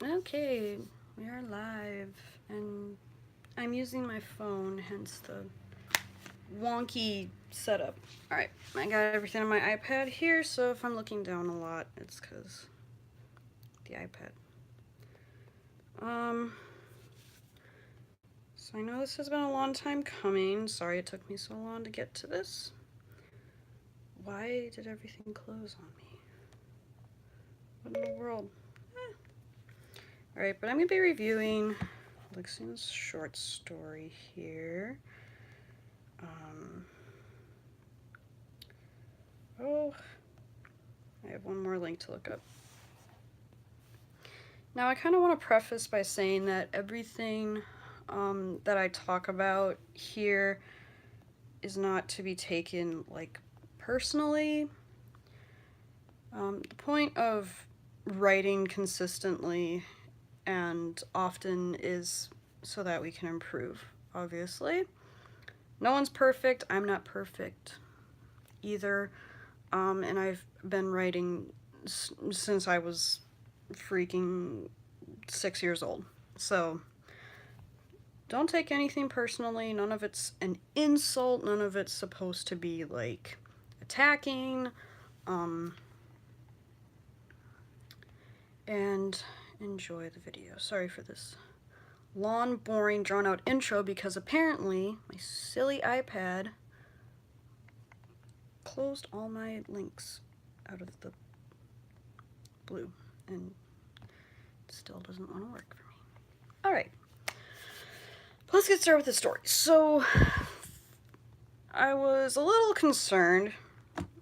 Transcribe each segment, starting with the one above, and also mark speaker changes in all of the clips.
Speaker 1: Okay, we are live, and I'm using my phone, hence the wonky setup. Alright, I got everything on my iPad here, so if I'm looking down a lot, it's because the iPad. So I know this has been a long time coming. Sorry it took me so long to get to this. Why did everything close on me? What in the world? Alright, but I'm going to be reviewing Lixian's short story here. Oh, I have one more link to look up. Now, I kind of want to preface by saying that everything that I talk about here is not to be taken, like, personally. The point of writing consistently and often is so that we can improve, obviously. No one's perfect. I'm not perfect either. And I've been writing since I was freaking 6 years old. So don't take anything personally. None of it's an insult. None of it's supposed to be like attacking. And enjoy the video. Sorry for this long, boring, drawn out intro because apparently my silly iPad closed all my links out of the blue and still doesn't want to work for me. Alright, let's get started with the story. So, I was a little concerned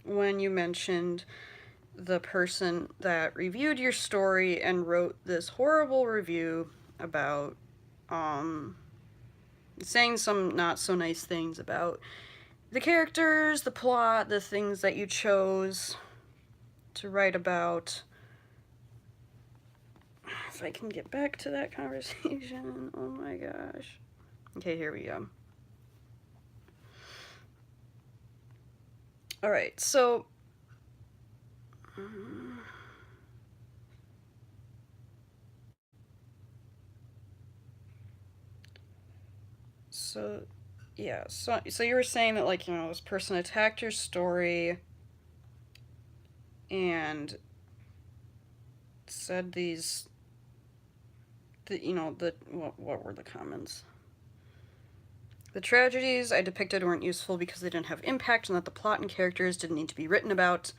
Speaker 1: when you mentioned the person that reviewed your story and wrote this horrible review about, saying some not so nice things about the characters, the plot, the things that you chose to write about. If I can get back to that conversation, oh my gosh. Okay, here we go. Alright, so yeah, so you were saying that, like, you know, this person attacked your story and said these, you know, what were the comments? The tragedies I depicted weren't useful because they didn't have impact and that the plot and characters didn't need to be written about.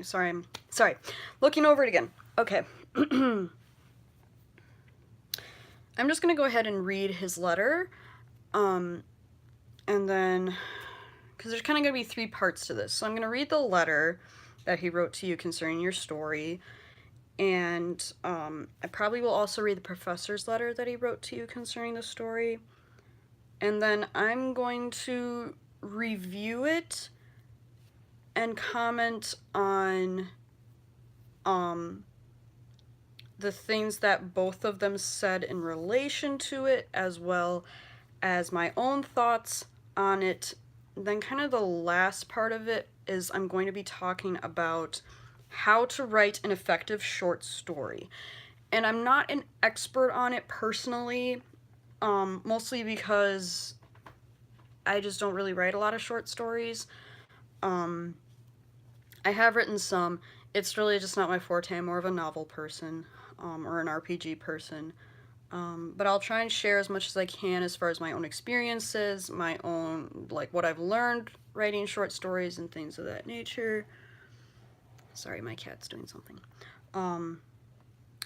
Speaker 1: Sorry. Looking over it again. Okay. I'm just going to go ahead and read his letter. And then, because there's kind of going to be 3 parts to this. So I'm going to read the letter that he wrote to you concerning your story. And I probably will also read the professor's letter that he wrote to you concerning the story. And then I'm going to review it and comment on the things that both of them said in relation to it, as well as my own thoughts on it. Then kind of the last part of it is I'm going to be talking about how to write an effective short story. And I'm not an expert on it personally, mostly because I just don't really write a lot of short stories. I have written some. It's really just not my forte. I'm more of a novel person, or an RPG person. But I'll try and share as much as I can as far as my own experiences, my own, like, what I've learned writing short stories and things of that nature. Sorry, my cat's doing something.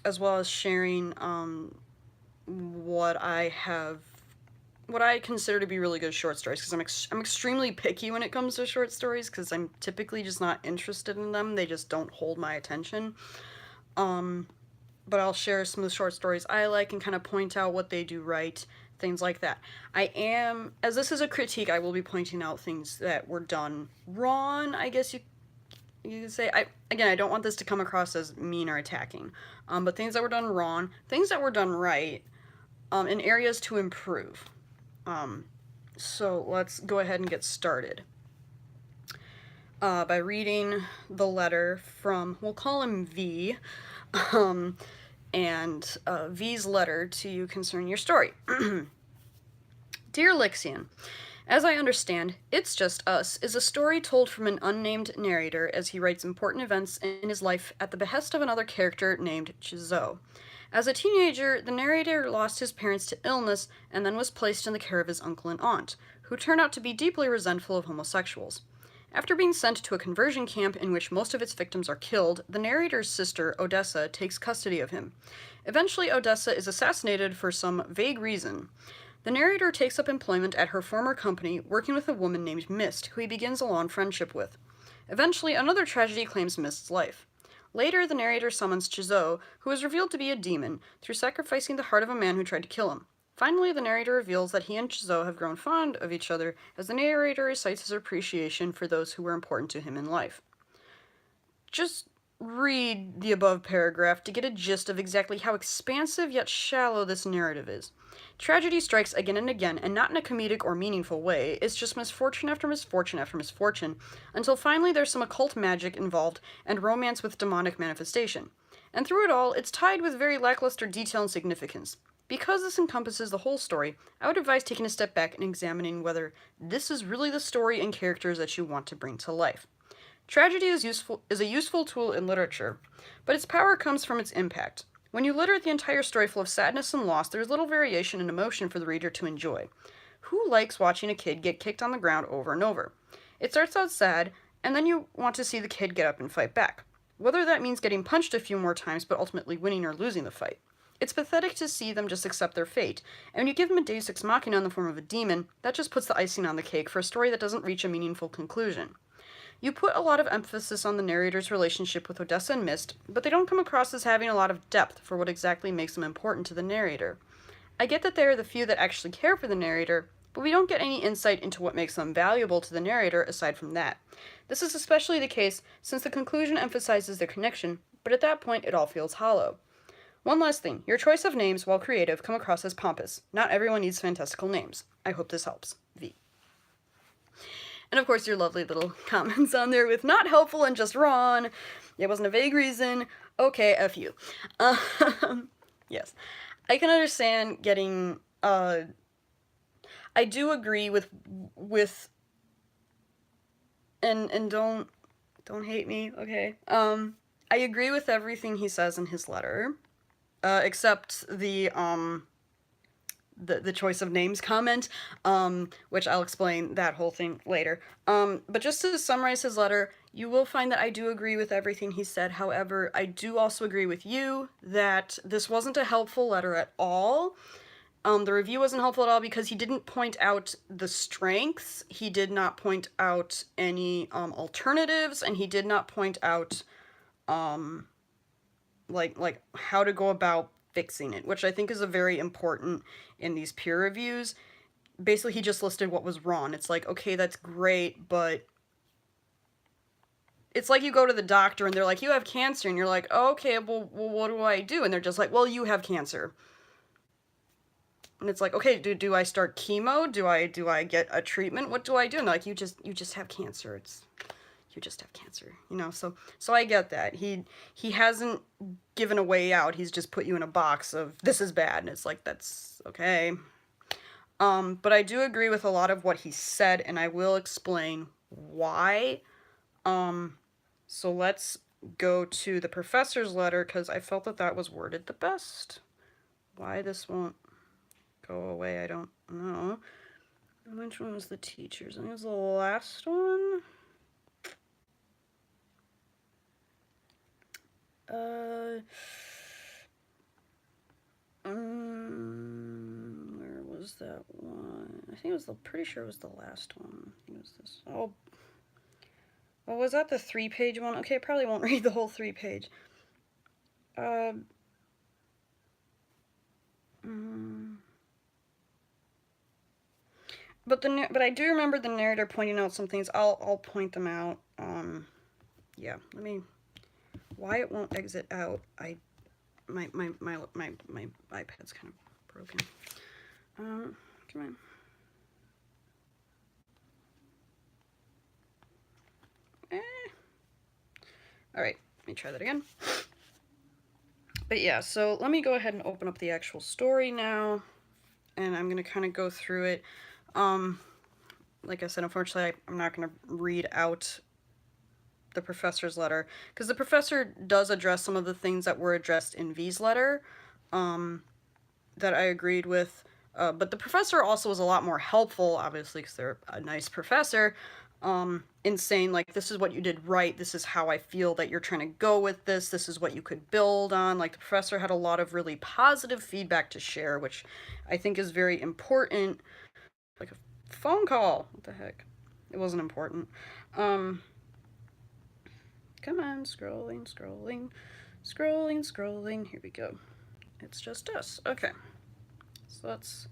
Speaker 1: As well as sharing what I consider to be really good short stories, because I'm extremely picky when it comes to short stories, because I'm typically just not interested in them. They just don't hold my attention. But I'll share some of the short stories I like and kind of point out what they do right things like that. As this is a critique, I will be pointing out things that were done wrong, I guess you could say. I don't want this to come across as mean or attacking, but things that were done wrong, things that were done right, and areas to improve. So let's go ahead and get started by reading the letter from, we'll call him V, and V's letter to you concerning your story. Dear Lixian, as I understand, It's Just Us is a story told from an unnamed narrator as he writes important events in his life at the behest of another character named Chizo. As a teenager, the narrator lost his parents to illness and then was placed in the care of his uncle and aunt, who turned out to be deeply resentful of homosexuals. After being sent to a conversion camp in which most of its victims are killed, the narrator's sister, Odessa, takes custody of him. Eventually, Odessa is assassinated for some vague reason. The narrator takes up employment at her former company, working with a woman named Mist, who he begins a long friendship with. Eventually, another tragedy claims Mist's life. Later, the narrator summons Chizo, who is revealed to be a demon, through sacrificing the heart of a man who tried to kill him. Finally, the narrator reveals that he and Chizo have grown fond of each other as the narrator recites his appreciation for those who were important to him in life. Just read the above paragraph to get a gist of exactly how expansive yet shallow this narrative is. Tragedy strikes again and again, and not in a comedic or meaningful way. It's just misfortune after misfortune after misfortune, until finally there's some occult magic involved and romance with demonic manifestation. And through it all, it's tied with very lackluster detail and significance. Because this encompasses the whole story, I would advise taking a step back and examining whether this is really the story and characters that you want to bring to life. Tragedy is a useful tool in literature, but its power comes from its impact. When you litter the entire story full of sadness and loss, there is little variation in emotion for the reader to enjoy. Who likes watching a kid get kicked on the ground over and over? It starts out sad, and then you want to see the kid get up and fight back. Whether that means getting punched a few more times but ultimately winning or losing the fight. It's pathetic to see them just accept their fate, and when you give them a Deus Ex Machina in the form of a demon, that just puts the icing on the cake for a story that doesn't reach a meaningful conclusion. You put a lot of emphasis on the narrator's relationship with Odessa and Mist, but they don't come across as having a lot of depth for what exactly makes them important to the narrator. I get that they are the few that actually care for the narrator, but we don't get any insight into what makes them valuable to the narrator aside from that. This is especially the case since the conclusion emphasizes their connection, but at that point it all feels hollow. One last thing, your choice of names, while creative, come across as pompous. Not everyone needs fantastical names. I hope this helps. V. And of course your lovely little comments on there with not helpful and just wrong. It wasn't a vague reason. Okay, F you. Yes. I can understand getting, I do agree with, and don't hate me, okay? I agree with everything he says in his letter. Except the choice of names comment, which I'll explain that whole thing later. But just to summarize his letter, you will find that I do agree with everything he said. However, I do also agree with you that this wasn't a helpful letter at all. The review wasn't helpful at all because he didn't point out the strengths, he did not point out any alternatives, and he did not point out like how to go about fixing it, which I think is a very important in these peer reviews. Basically, he just listed what was wrong. It's like, okay, that's great, but it's like you go to the doctor and they're like, you have cancer, and you're like, oh, okay, well, what do I do? And they're just like, well, you have cancer. And it's like, okay, do I start chemo? Do I get a treatment? What do I do? And like, you just have cancer. You just have cancer, you know, so I get that. He hasn't given a way out. He's just put you in a box of, this is bad, and it's like, that's okay. But I do agree with a lot of what he said, and I will explain why. So let's go to the professor's letter, because I felt that was worded the best. Why this won't go away, I don't know. Which one was the teacher's? I think it was the last one. Where was that one? I think it was pretty sure it was the last one. I think it was this. Oh, was that the 3-page one? Okay, I probably won't read the whole 3-page. But I do remember the narrator pointing out some things. I'll point them out. Yeah, let me. Why it won't exit out? My iPad's kind of broken. Come on. All right, let me try that again. But yeah, so let me go ahead and open up the actual story now, and I'm gonna kind of go through it. Like I said, unfortunately, I'm not gonna read out the professor's letter, because the professor does address some of the things that were addressed in V's letter, that I agreed with. But the professor also was a lot more helpful, obviously, because they're a nice professor, in saying, like, this is what you did right, this is how I feel that you're trying to go with this is what you could build on. Like, the professor had a lot of really positive feedback to share, which I think is very important. Like a phone call. What the heck? It wasn't important. Come on, scrolling. Here we go. It's just us. Okay. So let's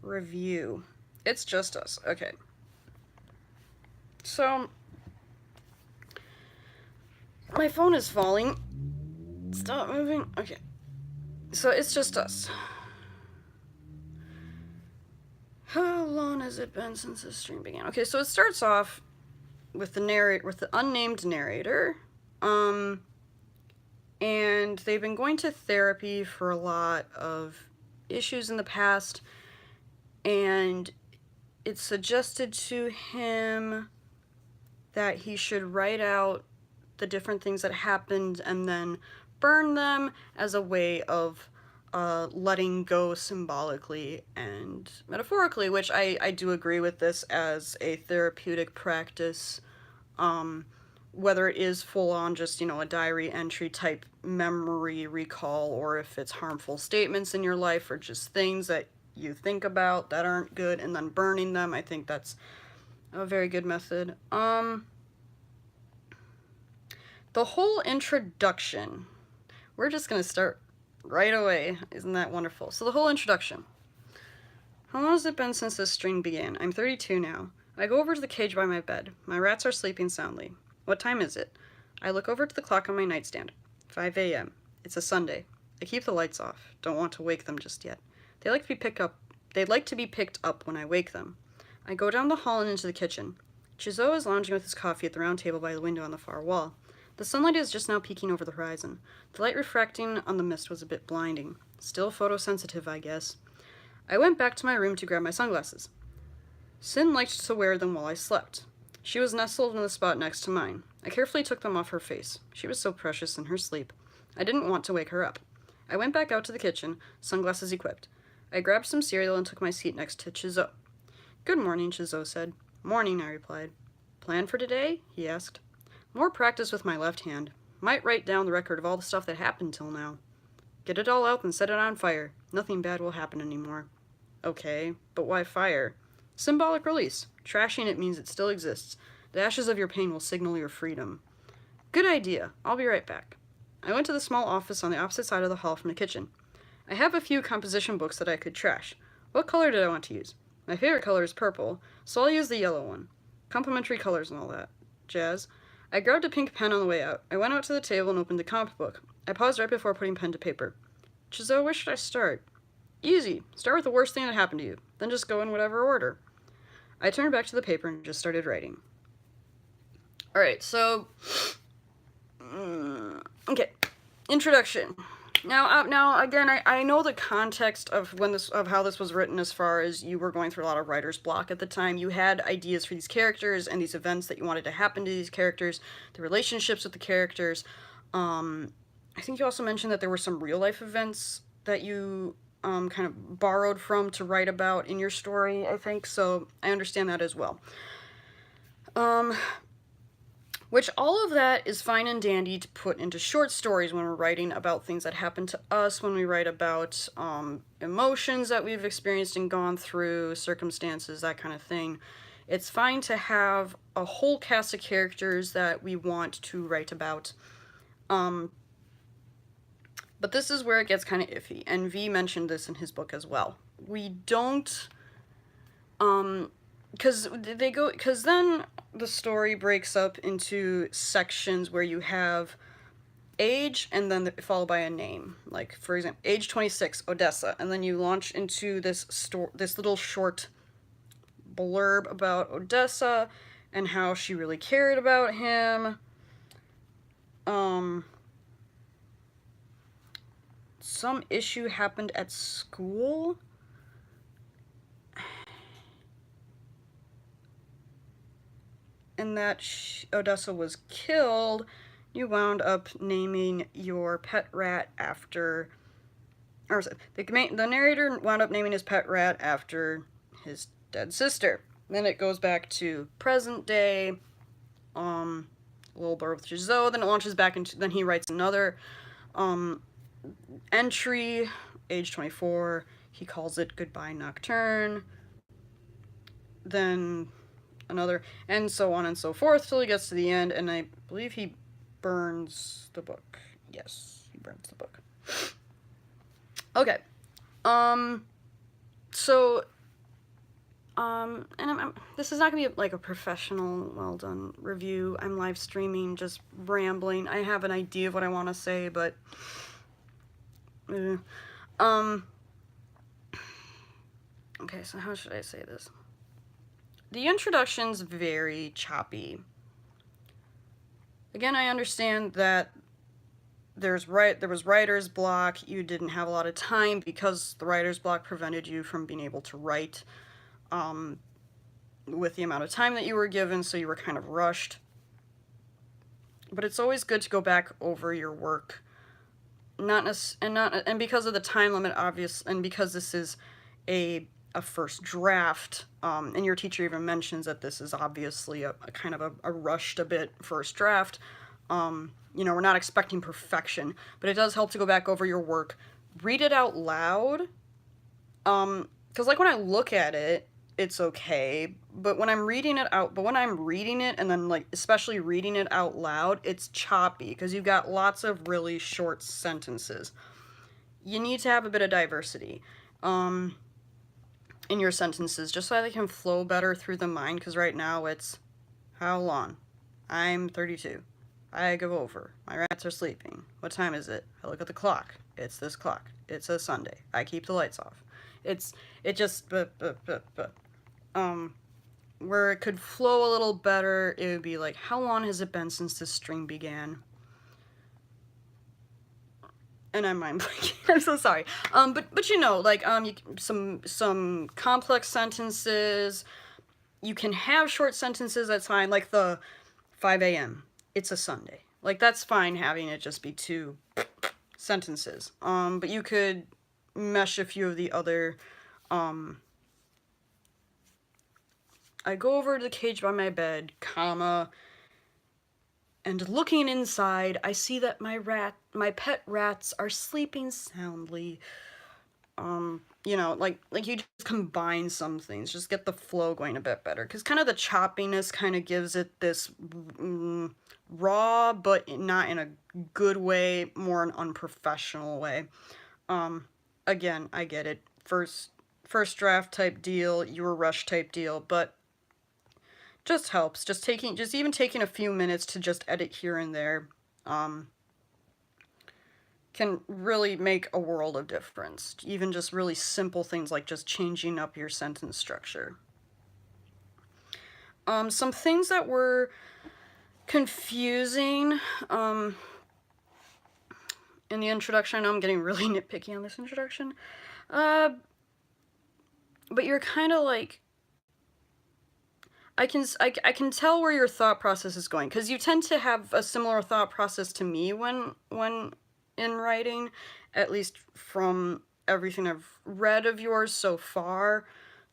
Speaker 1: review. It's just us. Okay. So, my phone is falling. Stop moving. Okay. So it's just us. How long has it been since this stream began? Okay, so it starts off with the unnamed narrator. And they've been going to therapy for a lot of issues in the past, and it's suggested to him that he should write out the different things that happened and then burn them as a way of letting go symbolically and metaphorically, which I do agree with this as a therapeutic practice. Whether it is full-on just, a diary entry type memory recall, or if it's harmful statements in your life or just things that you think about that aren't good and then burning them, I think that's a very good method. The whole introduction, we're just gonna start right away. Isn't that wonderful? So the whole introduction. How long has it been since this stream began? I'm 32 now. I go over to the cage by my bed. My rats are sleeping soundly. What time is it? I look over to the clock on my nightstand. 5 a.m. It's a Sunday. I keep the lights off. Don't want to wake them just yet. They'd like to be picked up when I wake them. I go down the hall and into the kitchen. Chizot is lounging with his coffee at the round table by the window on the far wall. The sunlight is just now peeking over the horizon. The light refracting on the mist was a bit blinding. Still photosensitive, I guess. I went back to my room to grab my sunglasses. Sin liked to wear them while I slept. She was nestled in the spot next to mine. I carefully took them off her face. She was so precious in her sleep. I didn't want to wake her up. I went back out to the kitchen, sunglasses equipped. I grabbed some cereal and took my seat next to Chizot. Good morning, Chizot said. Morning, I replied. Plan for today? He asked. More practice with my left hand. Might write down the record of all the stuff that happened till now. Get it all out and set it on fire. Nothing bad will happen anymore. Okay, but why fire? Symbolic release. Trashing it means it still exists. The ashes of your pain will signal your freedom. Good idea. I'll be right back. I went to the small office on the opposite side of the hall from the kitchen. I have a few composition books that I could trash. What color did I want to use? My favorite color is purple, so I'll use the yellow one. Complementary colors and all that jazz. I grabbed a pink pen on the way out. I went out to the table and opened the comp book. I paused right before putting pen to paper. Chizot, where should I start? Easy. Start with the worst thing that happened to you. Then just go in whatever order. I turned back to the paper and just started writing. Alright, so... okay. Introduction. Now again, I know the context of how this was written, as far as you were going through a lot of writer's block at the time. You had ideas for these characters and these events that you wanted to happen to these characters, the relationships with the characters. I think you also mentioned that there were some real-life events that you kind of borrowed from to write about in your story, I think, so I understand that as well. Which all of that is fine and dandy to put into short stories when we're writing about things that happen to us, when we write about emotions that we've experienced and gone through, circumstances, that kind of thing. It's fine to have a whole cast of characters that we want to write about. But this is where it gets kind of iffy, and V mentioned this in his book as well. We don't Because then the story breaks up into sections where you have age and then followed by a name. Like, for example, age 26, Odessa, and then you launch into this little short blurb about Odessa and how she really cared about him. Some issue happened at school. And that Odessa was killed. You wound up naming your pet rat after... Or the narrator wound up naming his pet rat after his dead sister. Then it goes back to present day. Little blurb with Zoe. Then it launches back into... Then he writes another entry, age 24. He calls it Goodbye Nocturne. Then another, and so on and so forth till he gets to the end, and I believe he burns the book. Yes, he burns the book. Okay. And this is not gonna be like a professional, well done review. I'm live streaming, just rambling. I have an idea of what I want to say, but okay, so how should I say this? The introduction's very choppy. Again, I understand that there was writer's block. You didn't have a lot of time because the writer's block prevented you from being able to write with the amount of time that you were given, so you were kind of rushed. But it's always good to go back over your work. And because of the time limit, and because this is a first draft, and your teacher even mentions that this is obviously a kind of a rushed a bit first draft. You know, we're not expecting perfection, but it does help to go back over your work, read it out loud, because like when I look at it, it's okay, but when I'm reading it and then like especially reading it out loud, it's choppy because you've got lots of really short sentences. You need to have a bit of diversity in your sentences just so they can flow better through the mind, because right now it's how long? I'm 32. I go over. My rats are sleeping. What time is it? I look at the clock. It's this clock. It's a Sunday. I keep the lights off. Where it could flow a little better, it would be like, how long has it been since this string began? And I'm mind blanking. I'm so sorry. But you know, like some complex sentences. You can have short sentences. That's fine. Like the 5 a.m. It's a Sunday. Like that's fine having it just be 2 sentences. But you could mesh a few of the other. I go over to the cage by my bed, comma, and looking inside, I see that my pet rats are sleeping soundly. You know, like you just combine some things, just get the flow going a bit better, because kind of the choppiness kind of gives it this raw, but not in a good way, more an unprofessional way. Again, I get it. First draft type deal, you were rush type deal, but just helps. Just even taking a few minutes to just edit here and there can really make a world of difference. Even just really simple things like just changing up your sentence structure. Some things that were confusing in the introduction. I know I'm getting really nitpicky on this introduction. But you're kind of like, I can tell where your thought process is going, because you tend to have a similar thought process to me when in writing, at least from everything I've read of yours so far.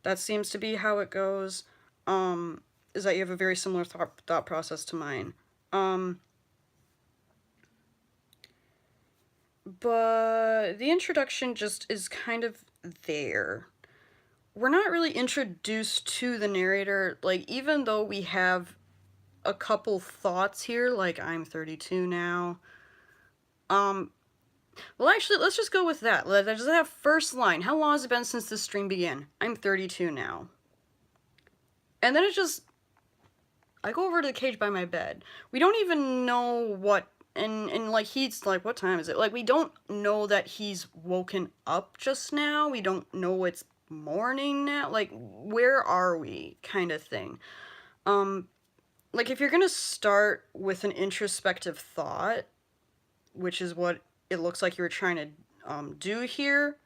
Speaker 1: That seems to be how it goes. Is that you have a very similar thought process to mine. But the introduction just is kind of there. We're not really introduced to the narrator, like, even though we have a couple thoughts here, like, I'm 32 now. Well, actually, let's just go with that. Let's just have first line. How long has it been since this stream began? I'm 32 now. And then I go over to the cage by my bed. We don't even know what, and like, he's like, what time is it? Like, we don't know that he's woken up just now. We don't know it's morning now. Like, where are we, kind of thing. Like, if you're gonna start with an introspective thought, which is what it looks like you were trying to do here,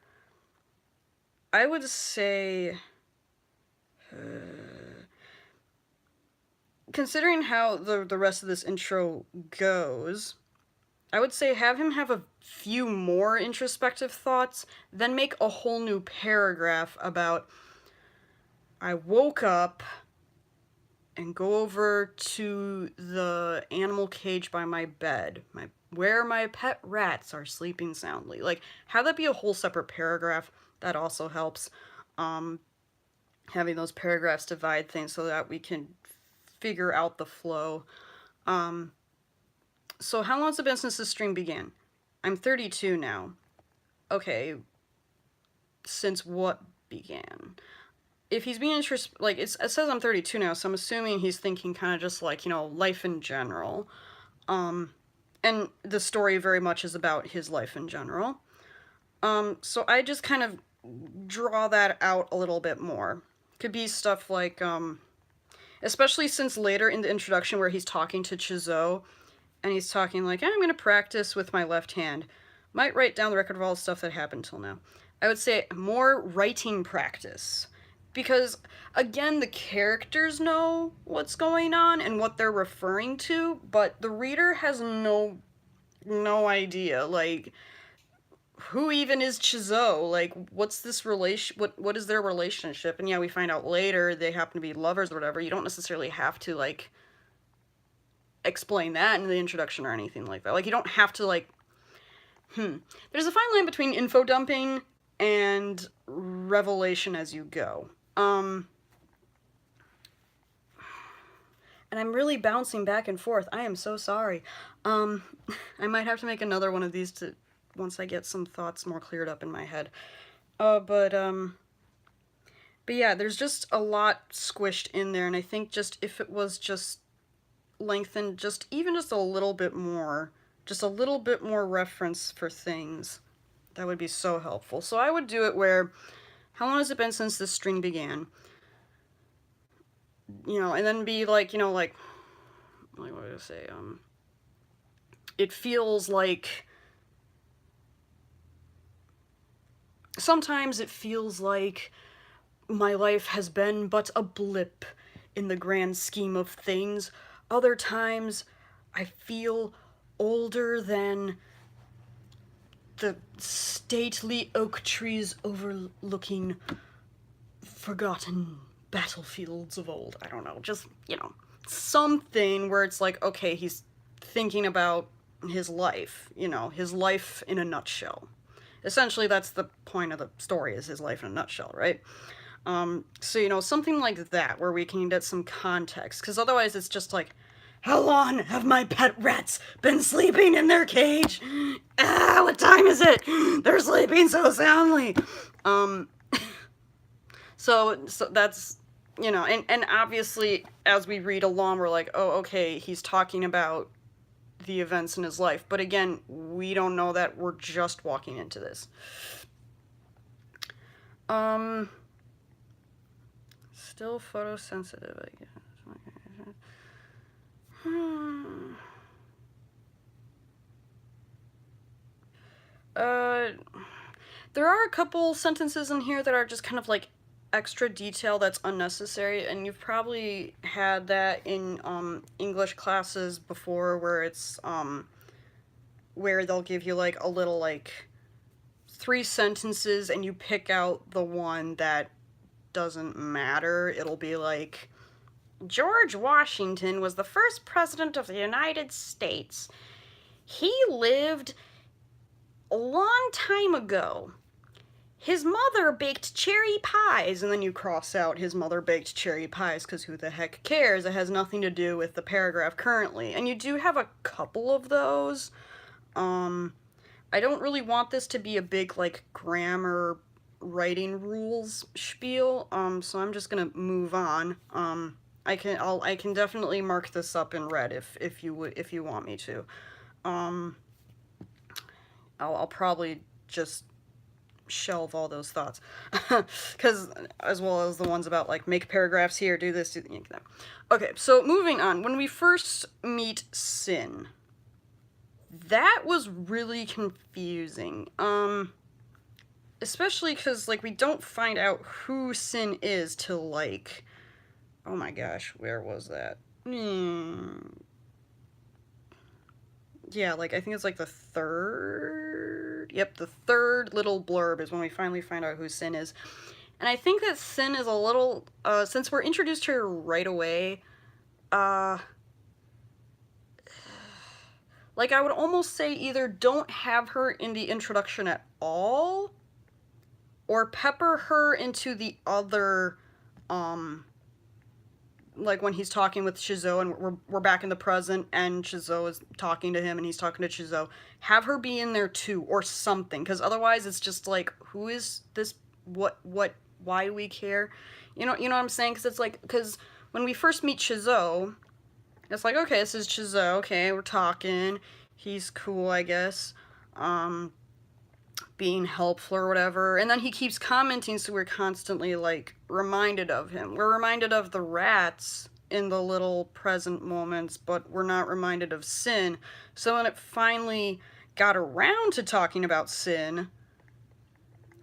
Speaker 1: I would say, considering how the rest of this intro goes, I would say have him have a few more introspective thoughts, then make a whole new paragraph about, I woke up, and go over to the animal cage by my bed, where my pet rats are sleeping soundly. Like, have that be a whole separate paragraph. That also helps. Having those paragraphs divide things so that we can figure out the flow. So how long has it been since the stream began? I'm 32 now. Okay. Since what began? If he's being like, it says I'm 32 now, so I'm assuming he's thinking kind of just like, life in general. And the story very much is about his life in general. So I just kind of draw that out a little bit more. Could be stuff like, especially since later in the introduction where he's talking to Chizou, and he's talking like, I'm going to practice with my left hand. Might write down the record of all the stuff that happened till now. I would say more writing practice. Because, again, the characters know what's going on and what they're referring to, but the reader has no idea. Like, who even is Chizou? Like, what's this relation? What is their relationship? And yeah, we find out later they happen to be lovers or whatever. You don't necessarily have to, like, explain that in the introduction or anything like that. Like, you don't have to, like, There's a fine line between info dumping and revelation as you go. And I'm really bouncing back and forth. I am so sorry. I might have to make another one of these once I get some thoughts more cleared up in my head. But yeah, there's just a lot squished in there, and I think just if it was just lengthened even just a little bit more reference for things, that would be so helpful. So I would do it where, how long has it been since this string began? And then be like, like what did I say? It feels like, sometimes it feels like my life has been but a blip in the grand scheme of things. Other times I feel older than the stately oak trees overlooking forgotten battlefields of old. I don't know, just, something where it's like, okay, he's thinking about his life, his life in a nutshell. Essentially, that's the point of the story, is his life in a nutshell, right? So, something like that, where we can get some context, because otherwise it's just like, how long have my pet rats been sleeping in their cage? What time is it? They're sleeping so soundly. So that's, and obviously, as we read along, we're like, oh, okay, he's talking about the events in his life. But again, we don't know that. We're just walking into this. Still photosensitive, I guess. There are a couple sentences in here that are just kind of like extra detail that's unnecessary, and you've probably had that in English classes before, where it's where they'll give you like a little like 3 sentences and you pick out the one that doesn't matter. It'll be like, George Washington was the first president of the United States. He lived a long time ago. His mother baked cherry pies, and then you cross out his mother baked cherry pies, because who the heck cares? It has nothing to do with the paragraph currently. And you do have a couple of those. I don't really want this to be a big, like, grammar writing rules spiel, so I'm just gonna move on. I can definitely mark this up in red if you want me to. I'll probably just shelve all those thoughts, because as well as the ones about like make paragraphs here, do this, do that. Okay, so moving on. When we first meet Sin, that was really confusing. Especially because like we don't find out who Sin is till like, oh my gosh, where was that? Yeah, like I think it's like the third. Yep, the third little blurb is when we finally find out who Sin is. And I think that Sin is a little, since we're introduced to her right away, like I would almost say either don't have her in the introduction at all, or pepper her into the other, like when he's talking with Shizou and we're back in the present and Shizou is talking to him and he's talking to Shizou, have her be in there too or something, because otherwise it's just like, who is this, what, why do we care? You know what I'm saying? Because it's like, because when we first meet Shizou, it's like, okay, this is Shizou, okay, we're talking, he's cool, I guess, being helpful or whatever, and then he keeps commenting, so we're constantly like reminded of him. We're reminded of the rats in the little present moments, but we're not reminded of Sin. So when it finally got around to talking about Sin,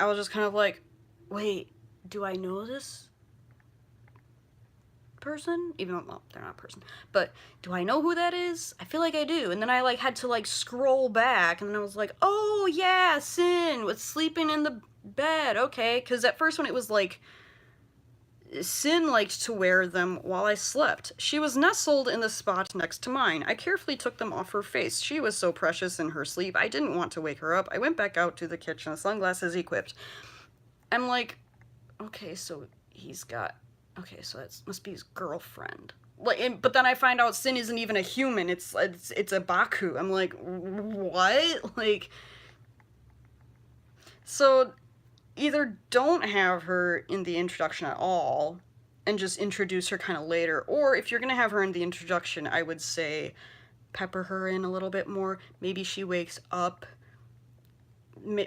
Speaker 1: I was just kind of like, wait, do I know this person? Even though, well, they're not a person, but do I know who that is? I feel like I do. And then I like had to like scroll back, and then I was like, oh yeah, Sin was sleeping in the bed, okay. Because at first when it was like, Sin liked to wear them while I slept. She was nestled in the spot next to mine. I carefully took them off her face. She was so precious in her sleep, I didn't want to wake her up. I went back out to the kitchen, sunglasses equipped. I'm like, okay, so he's got, okay, so that must be his girlfriend. Like, but then I find out Sin isn't even a human. It's a Baku. I'm like, what? Like, so either don't have her in the introduction at all and just introduce her kind of later, or if you're gonna have her in the introduction, I would say pepper her in a little bit more. Maybe she wakes up,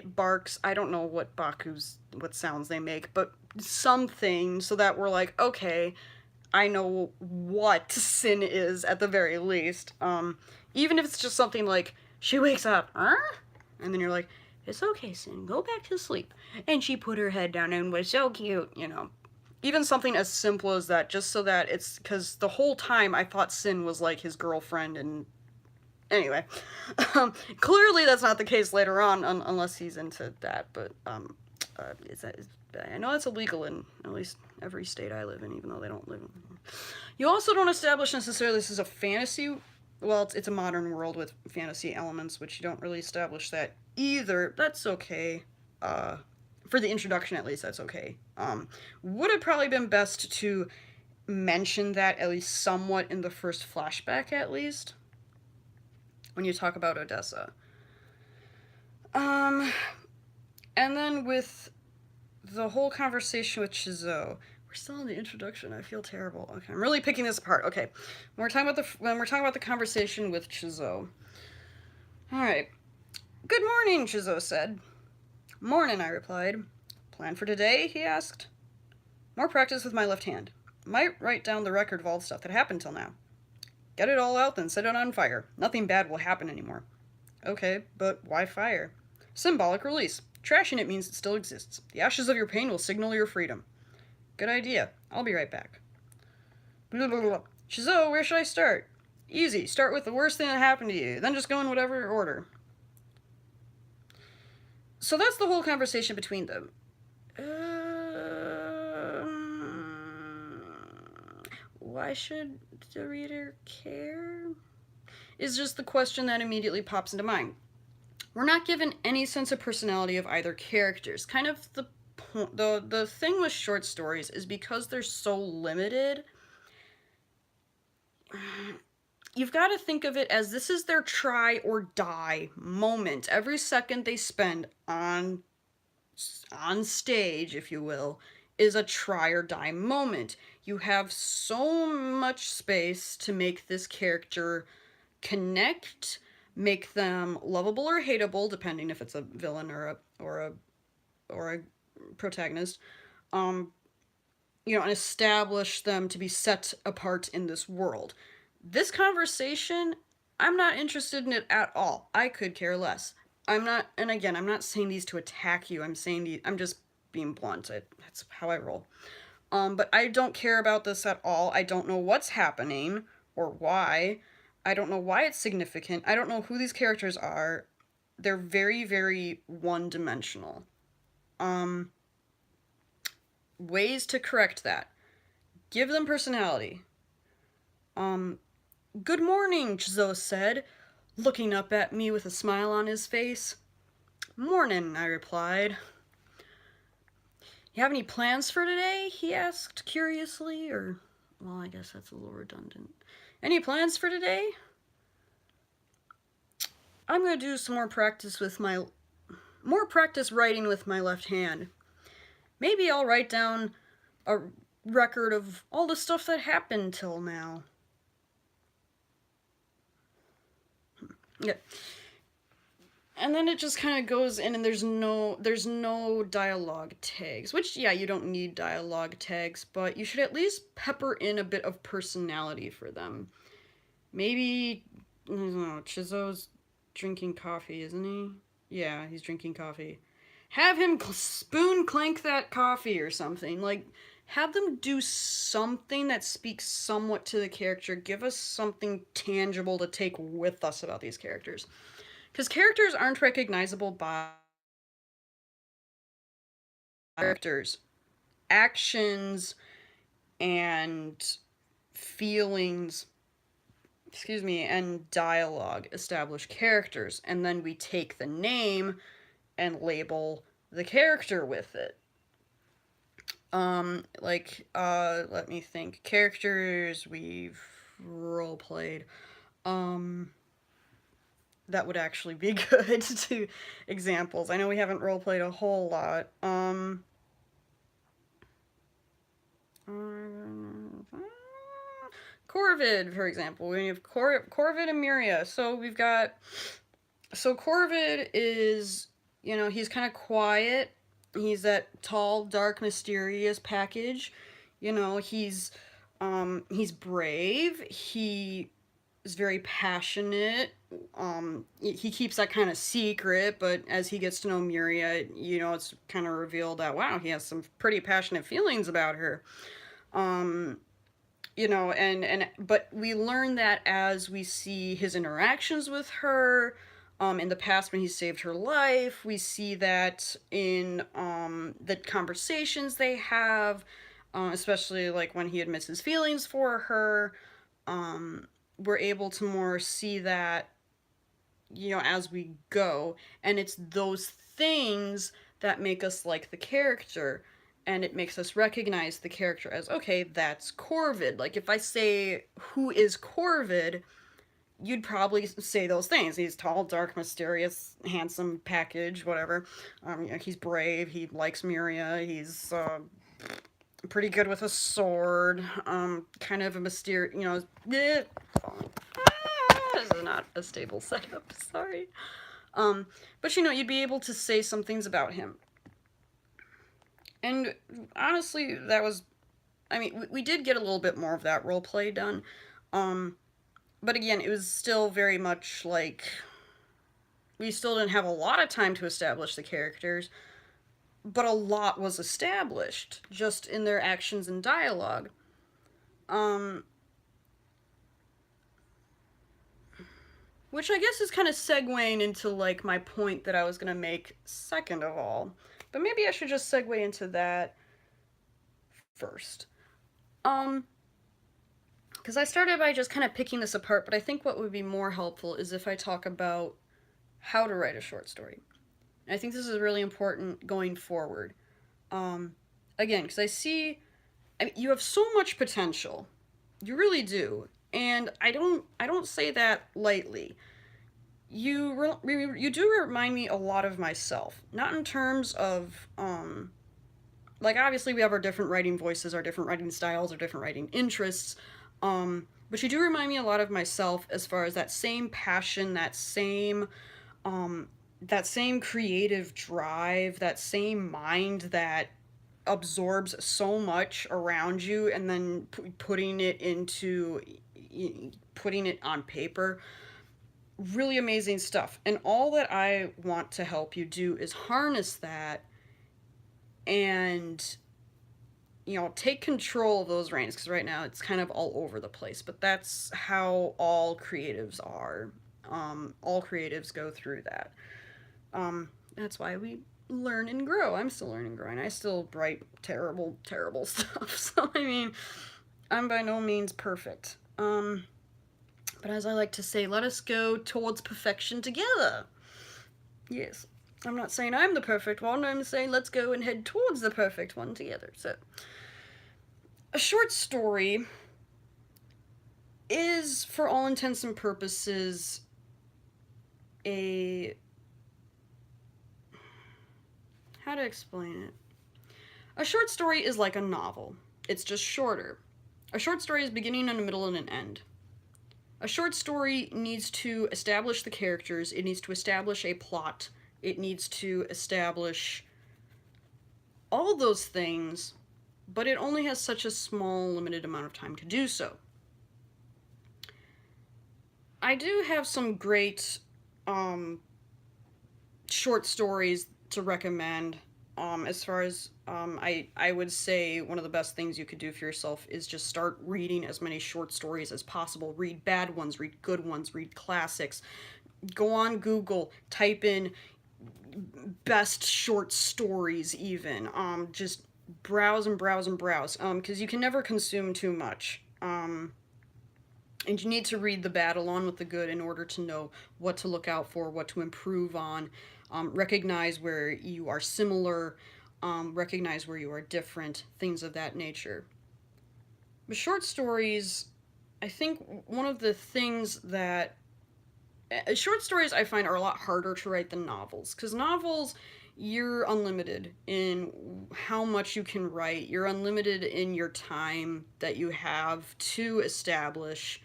Speaker 1: barks. I don't know what sounds they make, but something so that we're like, okay, I know what Sin is at the very least. Even if it's just something like she wakes up, huh? And then you're like, it's okay, Sin, go back to sleep. And she put her head down and was so cute, you know. Even something as simple as that, just so that it's, because the whole time I thought Sin was like his girlfriend, and anyway, clearly that's not the case later on, unless he's into that, but I know that's illegal in at least every state I live in, even though they don't live in. You also don't establish necessarily this is a fantasy, well, it's a modern world with fantasy elements, which you don't really establish that either. That's okay. For the introduction, at least, that's okay. Would have probably been best to mention that at least somewhat in the first flashback, at least, when you talk about Odessa. And then with the whole conversation with Shizou, we're still in the introduction. I feel terrible. Okay, I'm really picking this apart. Okay, when we're talking about the conversation with Shizou. All right. Good morning, Shizou said. Morning, I replied. Plan for today? He asked. More practice with my left hand. Might write down the record of all the stuff that happened till now. Get it all out, then set it on fire. Nothing bad will happen anymore. Okay, but why fire? Symbolic release. Trashing it means it still exists. The ashes of your pain will signal your freedom. Good idea. I'll be right back. Blah, blah, blah. Shizou, where should I start? Easy. Start with the worst thing that happened to you, then just go in whatever order. So that's the whole conversation between them. Why should the reader care? Is just the question that immediately pops into mind. We're not given any sense of personality of either characters. Kind of the thing with short stories is because they're so limited, you've got to think of it as this is their try or die moment. Every second they spend on on stage, if you will, is a try or die moment. You have so much space to make this character connect, make them lovable or hateable, depending if it's a villain or a protagonist. Um, and establish them to be set apart in this world. This conversation, I'm not interested in it at all. I could care less. I'm not, and again, I'm not saying these to attack you. I'm just being blunt. That's how I roll. But I don't care about this at all. I don't know what's happening or why. I don't know why it's significant. I don't know who these characters are. They're very, very one dimensional. Ways to correct that. Give them personality. Good morning, Chizo said, looking up at me with a smile on his face. Mornin', I replied. You have any plans for today? He asked curiously, well, I guess that's a little redundant. Any plans for today? I'm gonna do some more practice writing with my left hand. Maybe I'll write down a record of all the stuff that happened till now. Yeah. And then it just kind of goes in, and there's no dialogue tags, which, yeah, you don't need dialogue tags, but you should at least pepper in a bit of personality for them. Maybe, I don't know, Chizo's drinking coffee, isn't he? Yeah, he's drinking coffee. Have him spoon clank that coffee or something. Like, have them do something that speaks somewhat to the character. Give us something tangible to take with us about these characters. Because characters aren't recognizable by characters. Actions and feelings, and dialogue establish characters. And then we take the name and label the character with it. Let me think. Characters we've role played. That would actually be good to examples. I know we haven't role played a whole lot. Corvid, for example. We have Corvid and Miria. So Corvid is, he's kind of quiet. He's that tall, dark, mysterious package. He's brave. He is very passionate. He keeps that kind of secret, but as he gets to know Miria, it's kind of revealed that, wow, he has some pretty passionate feelings about her. But we learn that as we see his interactions with her. In the past, when he saved her life, we see that in the conversations they have, especially like when he admits his feelings for her. We're able to more see that, as we go, and it's those things that make us like the character, and it makes us recognize the character as, okay, that's Corvid. Like, if I say, who is Corvid, you'd probably say those things. He's tall, dark, mysterious, handsome package, whatever. He's brave, he likes Miria, he's pretty good with a sword, kind of a mysterious, this is not a stable setup, sorry. But you'd be able to say some things about him. And honestly, that was, we did get a little bit more of that role play done. But again, it was still very much like, we still didn't have a lot of time to establish the characters, but a lot was established just in their actions and dialogue. Which I guess is kind of segueing into, like, my point that I was going to make second of all. But maybe I should just segue into that first. Because I started by just kind of picking this apart, but I think what would be more helpful is if I talk about how to write a short story. And I think this is really important going forward. Again, because I see, you have so much potential. You really do. And I don't say that lightly. you do remind me a lot of myself. Not in terms of, like, obviously we have our different writing voices, our different writing styles, our different writing interests, but you do remind me a lot of myself as far as that same passion, um, that same creative drive, that same mind that absorbs so much around you and then putting it on paper. Really amazing stuff. And all that I want to help you do is harness that and, take control of those reins, because right now it's kind of all over the place. But that's how all creatives are. All creatives go through that. That's why we learn and grow. I'm still learning and growing. I still write terrible, terrible stuff. So, I mean, I'm by no means perfect. But as I like to say, let us go towards perfection together. Yes. I'm not saying I'm the perfect one, I'm saying let's go and head towards the perfect one together. So, a short story is, for all intents and purposes, a... how to explain it? A short story is like a novel. It's just shorter. A short story is beginning and a middle and an end. A short story needs to establish the characters, it needs to establish a plot, it needs to establish all those things, but it only has such a small, limited amount of time to do so. I do have some great short stories to recommend. As far as I would say one of the best things you could do for yourself is just start reading as many short stories as possible. Read bad ones, read good ones, read classics. Go on Google, type in best short stories even. Just browse and browse and browse, because you can never consume too much. And you need to read the bad along with the good in order to know what to look out for, what to improve on, recognize where you are similar, recognize where you are different, things of that nature. But short stories, I think one of the things that... short stories I find are a lot harder to write than novels, because novels, you're unlimited in how much you can write. You're unlimited in your time that you have to establish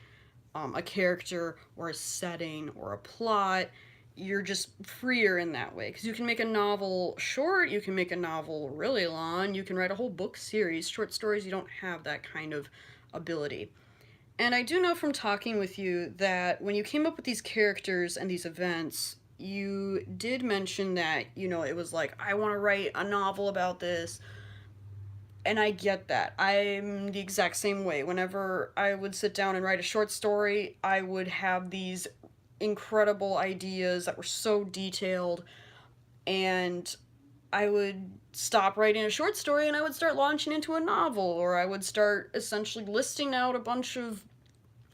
Speaker 1: a character or a setting or a plot. You're just freer in that way, because you can make a novel short, you can make a novel really long, you can write a whole book series. Short stories, you don't have that kind of ability. And I do know from talking with you that when you came up with these characters and these events, you did mention that, it was like, I want to write a novel about this. And I get that. I'm the exact same way. Whenever I would sit down and write a short story, I would have these incredible ideas that were so detailed, and I would stop writing a short story and I would start launching into a novel, or I would start essentially listing out a bunch of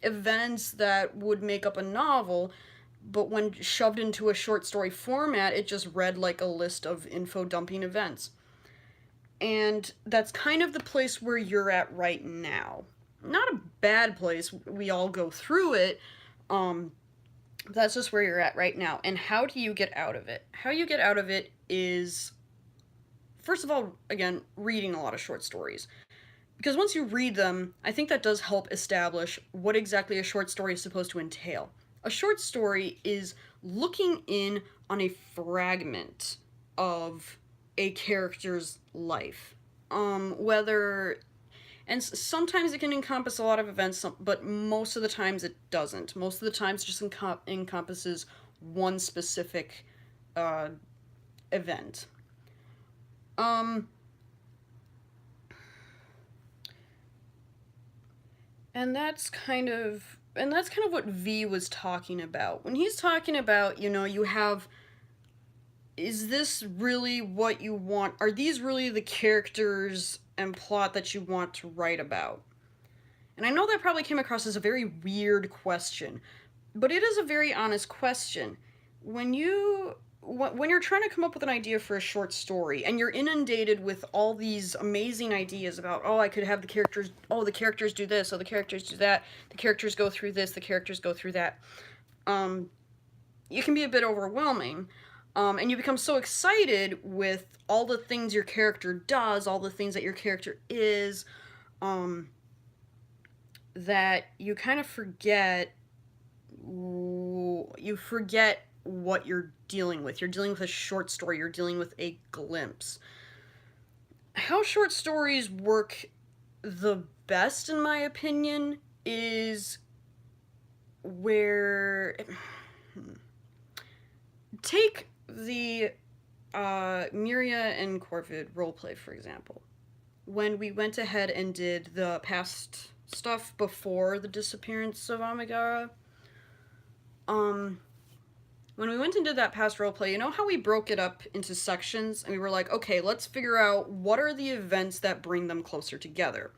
Speaker 1: events that would make up a novel, but when shoved into a short story format, it just read like a list of info dumping events. And that's kind of the place where you're at right now. Not a bad place, we all go through it, that's just where you're at right now. And how do you get out of it? How you get out of it is, first of all, again, reading a lot of short stories. Because once you read them, I think that does help establish what exactly a short story is supposed to entail. A short story is looking in on a fragment of a character's life. Whether... and sometimes it can encompass a lot of events, but most of the times it doesn't. Most of the times it just encompasses one specific event. And that's kind of what V was talking about. When he's talking about, you have... is this really what you want? Are these really the characters and plot that you want to write about? And I know that probably came across as a very weird question, but it is a very honest question. When you're trying to come up with an idea for a short story and you're inundated with all these amazing ideas about, I could have the characters do this, the characters do that, the characters go through this, the characters go through that. it can be a bit overwhelming. And you become so excited with all the things your character does, all the things that your character is, that you kind of forget what you're dealing with. You're dealing with a short story, you're dealing with a glimpse. How short stories work the best, in my opinion, is where. Take the Miria and Corvid roleplay, for example. When we went ahead and did the past stuff before the disappearance of Amigara, when we went and did that past roleplay, you know how we broke it up into sections and we were like, okay, let's figure out what are the events that bring them closer together.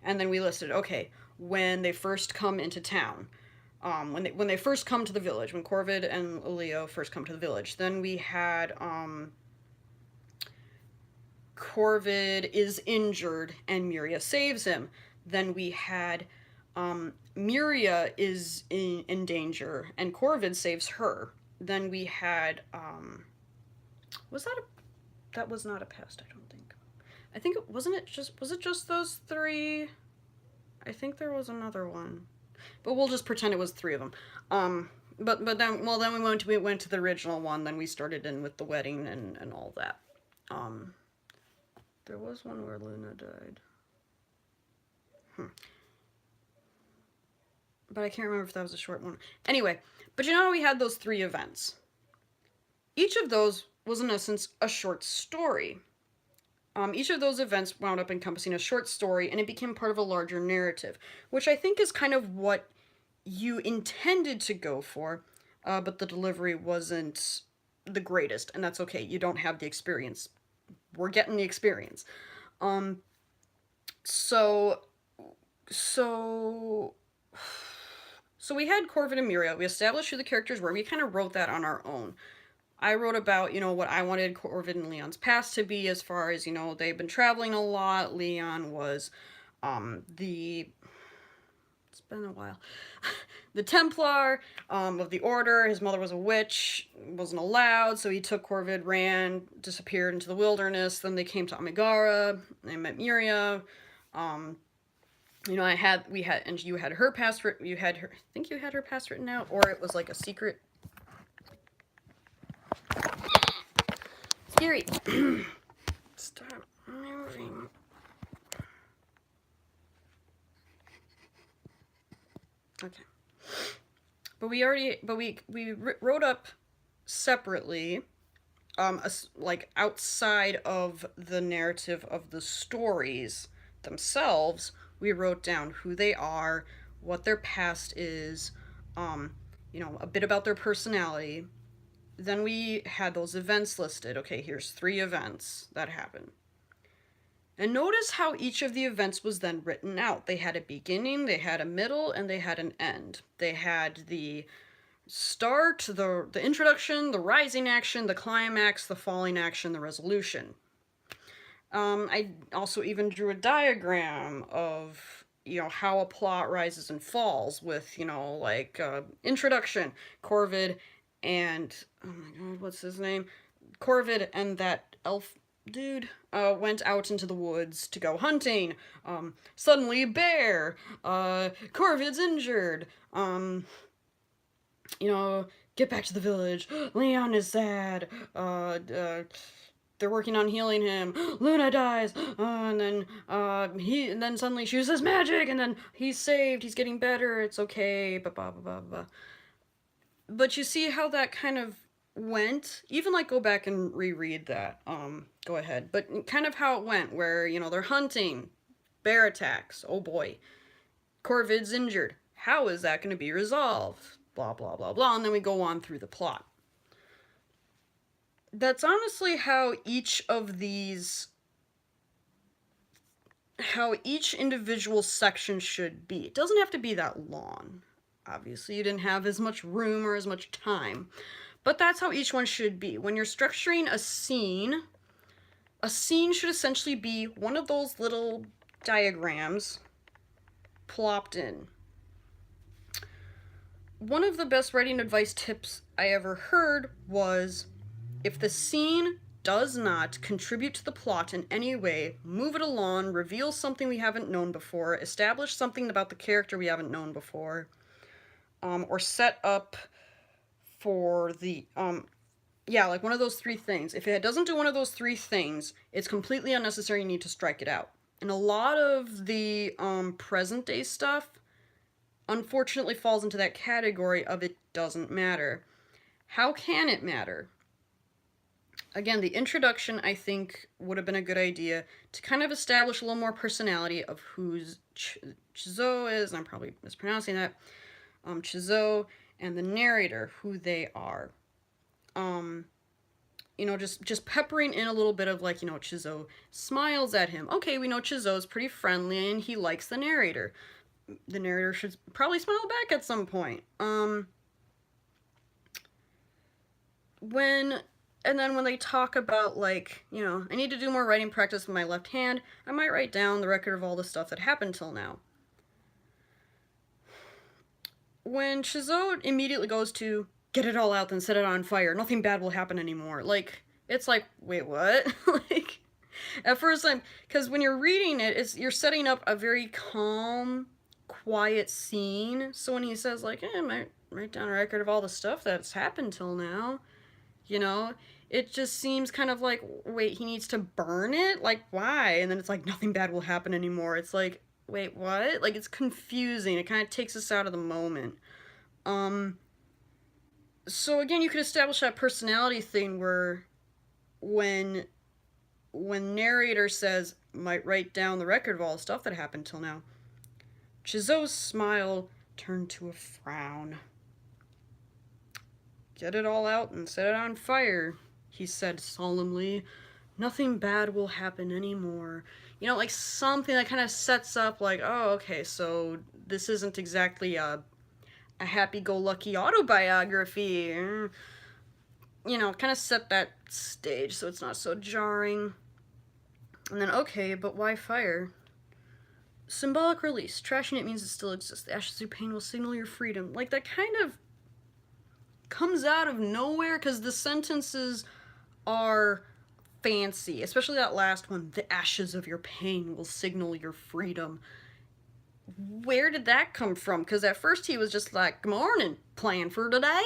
Speaker 1: And then we listed, okay, when they first come into town, when they first come to the village, when Corvid and Leo first come to the village, then we had Corvid is injured and Miria saves him. Then we had Miria is in danger and Corvid saves her. Then we had that was not a past, I don't think. I think it wasn't was it just those three? I think there was another one. But we'll just pretend it was three of them. But then we went to the original one. Then we started in with the wedding and all that. There was one where Luna died. But I can't remember if that was a short one. Anyway, but you know how we had those three events. Each of those was in essence a short story. Each of those events wound up encompassing a short story, and it became part of a larger narrative, which I think is kind of what you intended to go for, but the delivery wasn't the greatest, and that's okay. You don't have the experience. We're getting the experience. So we had Corvid and Miria. We established who the characters were. We kind of wrote that on our own. I wrote about, what I wanted Corvid and Leon's past to be, as far as, they've been traveling a lot. Leon was it's been a while. The Templar of the Order. His mother was a witch, wasn't allowed, so he took Corvid, ran, disappeared into the wilderness. Then they came to Amigara. They met Miria. And you had her past written. I think you had her past written out, or it was like a secret. Scary. Stop moving. Okay. But we wrote up separately, like outside of the narrative of the stories themselves, we wrote down who they are, what their past is, a bit about their personality. Then we had those events listed. Okay, here's 3 events that happened. And notice how each of the events was then written out. They had a beginning, they had a middle, and they had an end. They had the start, the introduction, the rising action, the climax, the falling action, the resolution. I also even drew a diagram of, how a plot rises and falls with, introduction, Corvid and, oh my god, what's his name? Corvid and that elf dude went out into the woods to go hunting. Suddenly bear. Corvid's injured. Get back to the village. Leon is sad. They're working on healing him. Luna dies. And then suddenly she uses magic, and then he's saved. He's getting better. It's okay. Blah blah blah blah. But you see how that kind of went. Even go back and reread that. Go ahead. But kind of how it went, where they're hunting, bear attacks. Oh boy, Corvid's injured. How is that going to be resolved? Blah blah blah blah. And then we go on through the plot. That's honestly how each individual section should be. It doesn't have to be that long. Obviously, you didn't have as much room or as much time. But that's how each one should be. When you're structuring a scene should essentially be one of those little diagrams plopped in. one of the best writing advice tips I ever heard was, if the scene does not contribute to the plot in any way, move it along, reveal something we haven't known before, establish something about the character we haven't known before, or set up for the, yeah, like one of those three things. If it doesn't do one of those three things, it's completely unnecessary. You need to strike it out. And a lot of the present day stuff unfortunately falls into that category of it doesn't matter. How can it matter? Again, the introduction, I think, would have been a good idea to kind of establish a little more personality of who's Chizo is, and I'm probably mispronouncing that, Chizo, and the narrator, who they are. You know, just peppering in a little bit of, like, you know, Chizo smiles at him. Okay, we know Chizo's pretty friendly and he likes the narrator. The narrator should probably smile back at some point. And then when they talk about, like, you know, I need to do more writing practice with my left hand, I might write down the record of all the stuff that happened till now. When Chizo immediately goes to get it all out, then set it on fire, nothing bad will happen anymore. Like, it's like, wait, what? Like, at first because when you're reading it, you're setting up a very calm, quiet scene. So when he says, like, I might write down a record of all the stuff that's happened till now, you know, it just seems kind of like, wait, he needs to burn it? Like, why? And then it's like, nothing bad will happen anymore. It's like, wait, what? Like, it's confusing. It kind of takes us out of the moment. So again, you could establish that personality thing where when narrator says, might write down the record of all the stuff that happened till now, Chizo's smile turned to a frown. Get it all out and set it on fire, he said solemnly. Nothing bad will happen anymore. You know, like something that kind of sets up, like, oh, okay, so this isn't exactly a happy-go-lucky autobiography. You know, kind of set that stage so it's not so jarring. And then, okay, but why fire? Symbolic release. Trashing it means it still exists. The ashes of your pain will signal your freedom. Like, that kind of comes out of nowhere because the sentences are fancy, especially that last one. The ashes of your pain will signal your freedom. Where did that come from? Because at first he was just like, good morning, plan for today.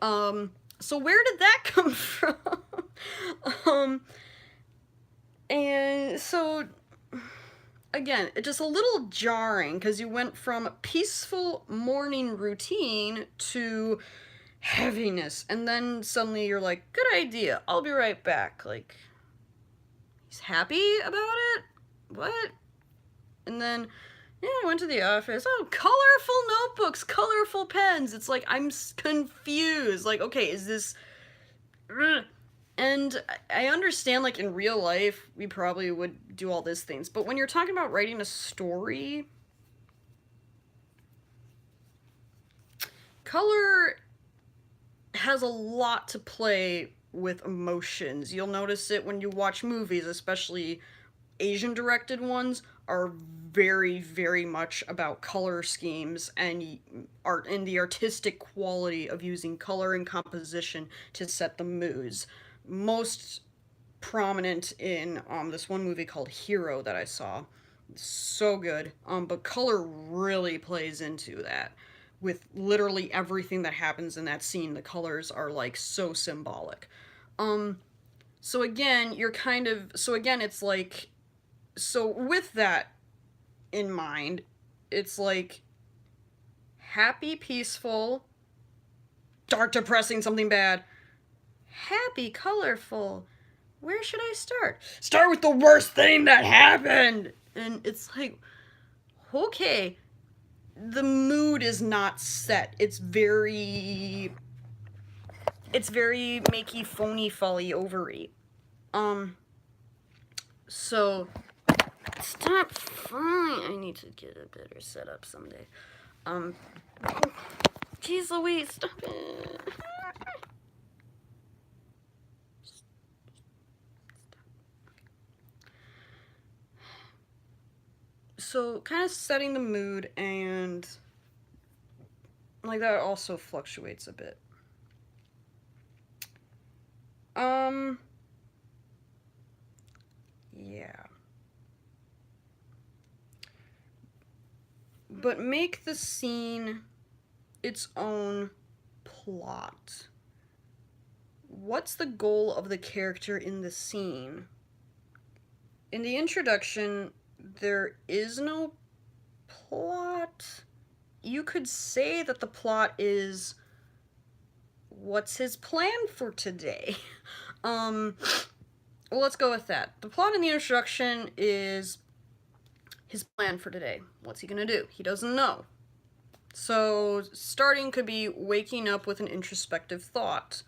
Speaker 1: So where did that come from? And so, again, it's just a little jarring because you went from peaceful morning routine to heaviness, and then suddenly you're like, good idea, I'll be right back. Like, he's happy about it? What? And then, yeah, I went to the office. Oh, colorful notebooks, colorful pens. It's like, I'm confused. Like, okay, is this... And I understand, like, in real life, we probably would do all these things. But when you're talking about writing a story, color has a lot to play with emotions. You'll notice it when you watch movies, especially Asian-directed ones, are very, very much about color schemes and art and the artistic quality of using color and composition to set the moods. Most prominent in this one movie called Hero that I saw. So good. But color really plays into that. With literally everything that happens in that scene, the colors are like so symbolic. So again, it's like, so with that in mind, it's like happy, peaceful, dark, depressing, something bad, happy, colorful. Where should I start? Start with the worst thing that happened! And it's like, okay, the mood is not set. It's very makey, phony, folly, ovary. So, stop falling. I need to get a better setup someday. Jeez Louise, stop it. So, kind of setting the mood and Like, that also fluctuates a bit. Yeah. But make the scene its own plot. What's the goal of the character in the scene? In the introduction, there is no plot. You could say that the plot is what's his plan for today? Well, let's go with that. The plot in the introduction is his plan for today. What's he gonna do? He doesn't know. So, starting could be waking up with an introspective thought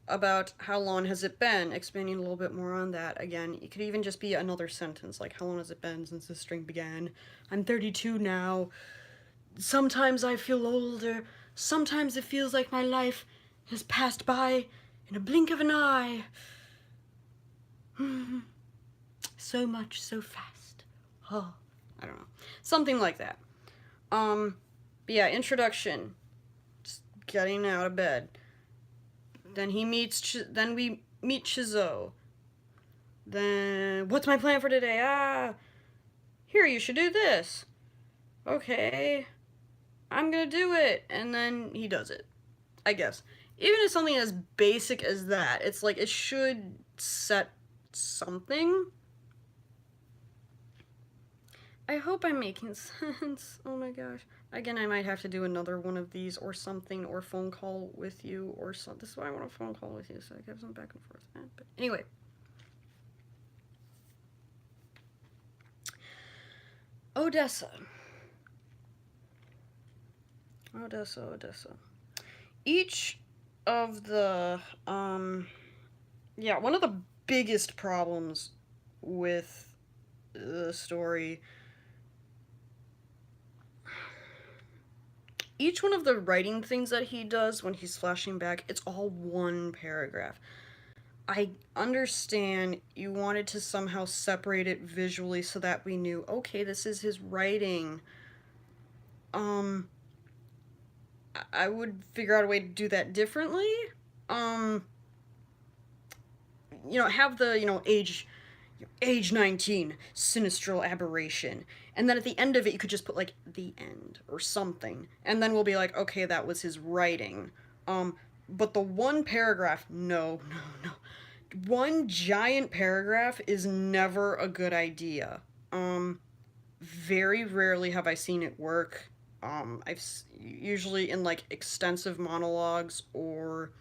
Speaker 1: about how long has it been, expanding a little bit more on that. Again, it could even just be another sentence, like, how long has it been since this string began? I'm 32 now. Sometimes I feel older. Sometimes it feels like my life has passed by in a blink of an eye. So much, so fast. Oh, I don't know. Something like that. But yeah, introduction. Just getting out of bed. Then we meet Chizo. Then, what's my plan for today? Here, you should do this. Okay, I'm gonna do it. And then he does it, I guess. Even if something as basic as that, it's like, it should set something. I hope I'm making sense. Oh my gosh. Again, I might have to do another one of these or something, or phone call with you or something. This is why I want a phone call with you, so I can have some back and forth. But anyway. Odessa. Odessa. Each of the, yeah, one of the biggest problems with the story, each one of the writing things that he does when he's flashing back, it's all one paragraph. I understand you wanted to somehow separate it visually so that we knew, okay, this is his writing. I would figure out a way to do that differently. Have the, age 19, sinistral aberration. And then at the end of it, you could just put, like, the end or something. And then we'll be like, okay, that was his writing. But the one paragraph, no. One giant paragraph is never a good idea. Very rarely have I seen it work. I've usually in, like, extensive monologues or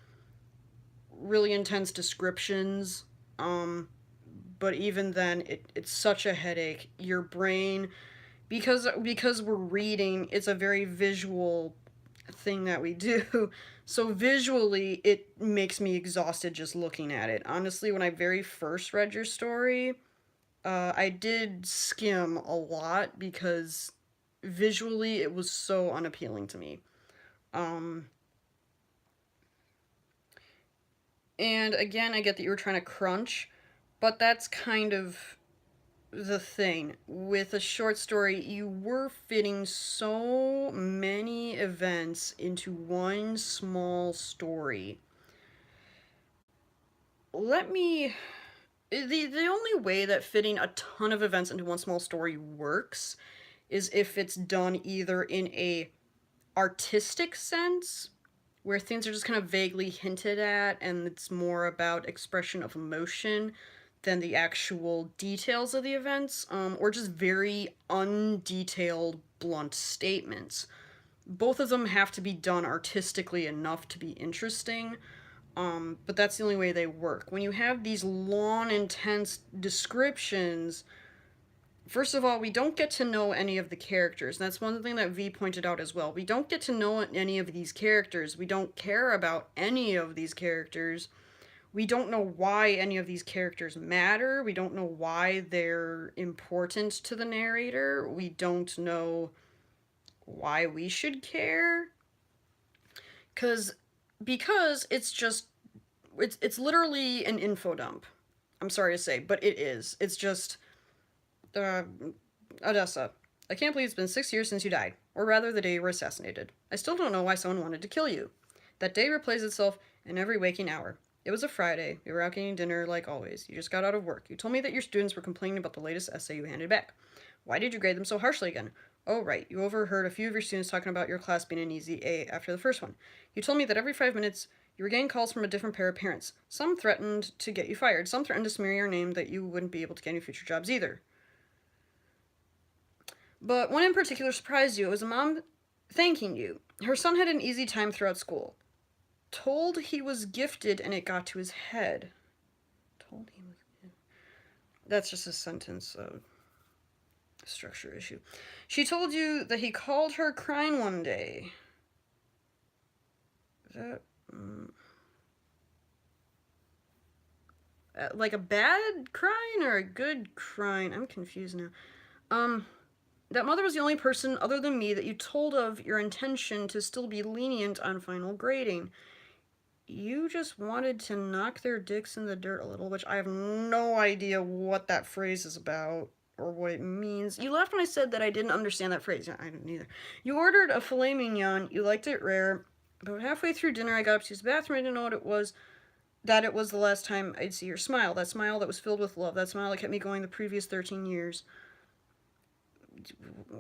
Speaker 1: really intense descriptions. But even then, it's such a headache. Your brain, because we're reading, it's a very visual thing that we do. So visually, it makes me exhausted just looking at it. Honestly, when I very first read your story, I did skim a lot because visually it was so unappealing to me. And again, I get that you were trying to crunch, but that's kind of the thing. With a short story, you were fitting so many events into one small story. Let me. The only way that fitting a ton of events into one small story works is if it's done either in a artistic sense, where things are just kind of vaguely hinted at and it's more about expression of emotion than the actual details of the events, or just very undetailed, blunt statements. Both of them have to be done artistically enough to be interesting, but that's the only way they work. When you have these long, intense descriptions, first of all, we don't get to know any of the characters. And that's one thing that V pointed out as well. We don't get to know any of these characters. We don't care about any of these characters. We don't know why any of these characters matter. We don't know why they're important to the narrator. We don't know why we should care. Because it's literally an info dump. I'm sorry to say, but it is. It's just Odessa. I can't believe it's been 6 years since you died, or rather the day you were assassinated. I still don't know why someone wanted to kill you. That day replays itself in every waking hour. It was a Friday. We were out getting dinner like always. You just got out of work. You told me that your students were complaining about the latest essay you handed back. Why did you grade them so harshly again? Oh, right. You overheard a few of your students talking about your class being an easy A after the first one. You told me that every 5 minutes you were getting calls from a different pair of parents. Some threatened to get you fired. Some threatened to smear your name, that you wouldn't be able to get any future jobs either. But one in particular surprised you. It was a mom thanking you. Her son had an easy time throughout school. Told he was gifted and it got to his head. Told he was gifted. That's just a sentence structure issue. She told you that he called her crying one day. That like a bad crying or a good crying? I'm confused now. That mother was the only person other than me that you told of your intention to still be lenient on final grading. You just wanted to knock their dicks in the dirt a little, which I have no idea what that phrase is about or what it means. You laughed when I said that I didn't understand that phrase. I didn't either. You ordered a filet mignon. You liked it rare. About halfway through dinner, I got up to use the bathroom. I didn't know what it was. That it was the last time I'd see your smile. That smile that was filled with love. That smile that kept me going the previous 13 years.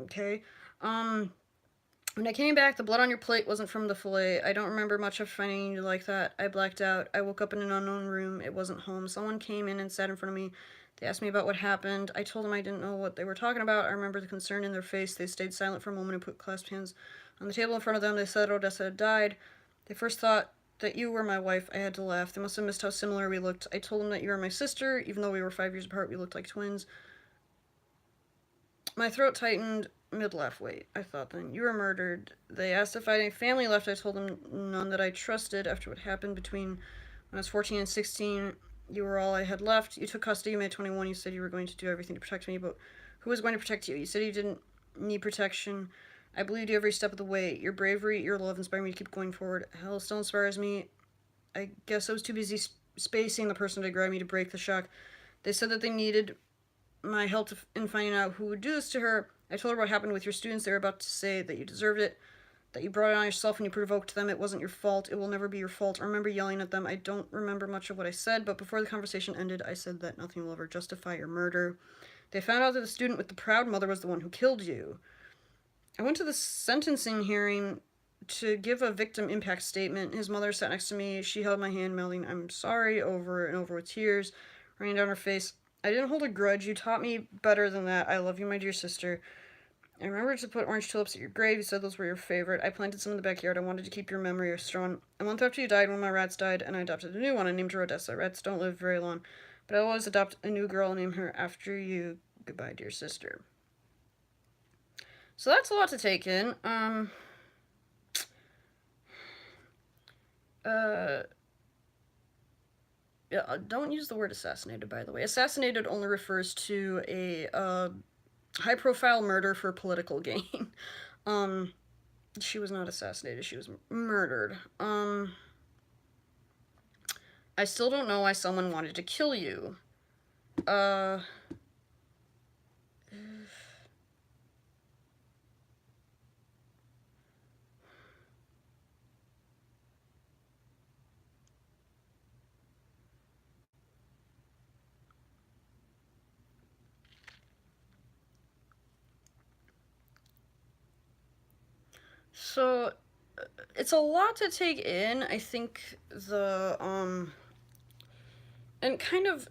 Speaker 1: Okay. When I came back, the blood on your plate wasn't from the fillet. I don't remember much of finding you like that. I blacked out. I woke up in an unknown room. It wasn't home. Someone came in and sat in front of me. They asked me about what happened. I told them I didn't know what they were talking about. I remember the concern in their face. They stayed silent for a moment and put clasped hands on the table in front of them. They said Odessa had died. They first thought that you were my wife. I had to laugh. They must have missed how similar we looked. I told them that you were my sister. Even though we were 5 years apart, we looked like twins. My throat tightened mid-laugh. Wait, I thought then. You were murdered. They asked if I had any family left. I told them none that I trusted after what happened between when I was 14 and 16. You were all I had left. You took custody. You made 21. You said you were going to do everything to protect me, but who was going to protect you? You said you didn't need protection. I believed you every step of the way. Your bravery, your love inspired me to keep going forward. Hell still inspires me. I guess I was too busy spacing the person to grab me to break the shock. They said that they needed my help in finding out who would do this to her. I told her what happened with your students. They were about to say that you deserved it, that you brought it on yourself and you provoked them. It wasn't your fault. It will never be your fault. I remember yelling at them. I don't remember much of what I said, but before the conversation ended, I said that nothing will ever justify your murder. They found out that the student with the proud mother was the one who killed you. I went to the sentencing hearing to give a victim impact statement. His mother sat next to me. She held my hand, mouthing, "I'm sorry," over and over with tears raining down her face. I didn't hold a grudge. You taught me better than that. I love you, my dear sister. I remember to put orange tulips at your grave. You said those were your favorite. I planted some in the backyard. I wanted to keep your memory strong. A month after you died, one of my rats died, and I adopted a new one. I named her Odessa. Rats don't live very long, but I'll always adopt a new girl and name her after you. Goodbye, dear sister. So that's a lot to take in. Yeah, don't use the word assassinated, by the way. Assassinated only refers to a high-profile murder for political gain. She was not assassinated. She was murdered. I still don't know why someone wanted to kill you. So, it's a lot to take in. I think the, and kind of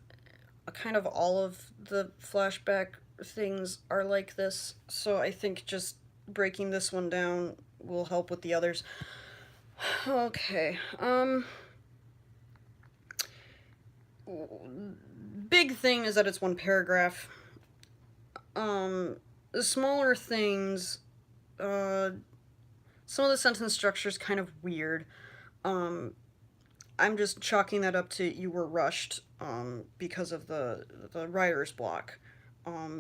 Speaker 1: all of the flashback things are like this, so I think just breaking this one down will help with the others. Okay, big thing is that it's one paragraph. The smaller things, some of the sentence structure is kind of weird. I'm just chalking that up to you were rushed, because of the writer's block.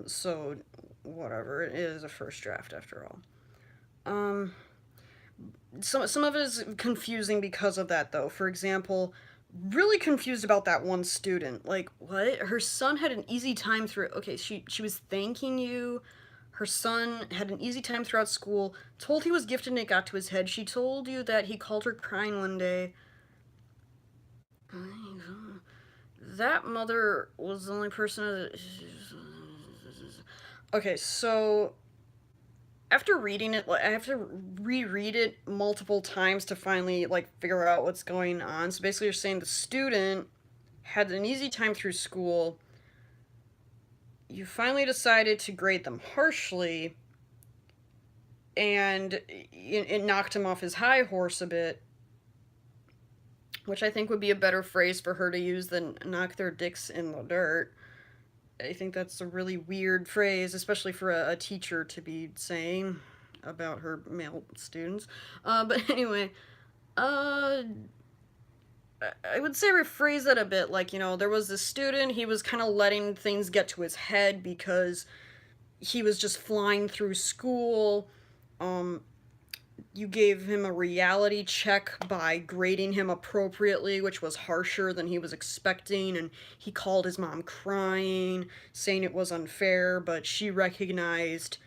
Speaker 1: So, whatever, it is a first draft after all. Some of it is confusing because of that, though. For example, really confused about that one student. Like, what? Her son had an easy time through it. Okay, she was thanking you. Her son had an easy time throughout school, told he was gifted and it got to his head. She told you that he called her crying one day. That mother was the only person. Okay, so after reading it, I have to reread it multiple times to finally like figure out what's going on. So basically, you're saying the student had an easy time through school. You finally decided to grade them harshly, and it knocked him off his high horse a bit, which I think would be a better phrase for her to use than knock their dicks in the dirt. I think that's a really weird phrase, especially for a teacher to be saying about her male students. But anyway, I would say rephrase that a bit. Like, there was this student, he was kind of letting things get to his head because he was just flying through school. You gave him a reality check by grading him appropriately, which was harsher than he was expecting, and he called his mom crying, saying it was unfair, but she recognized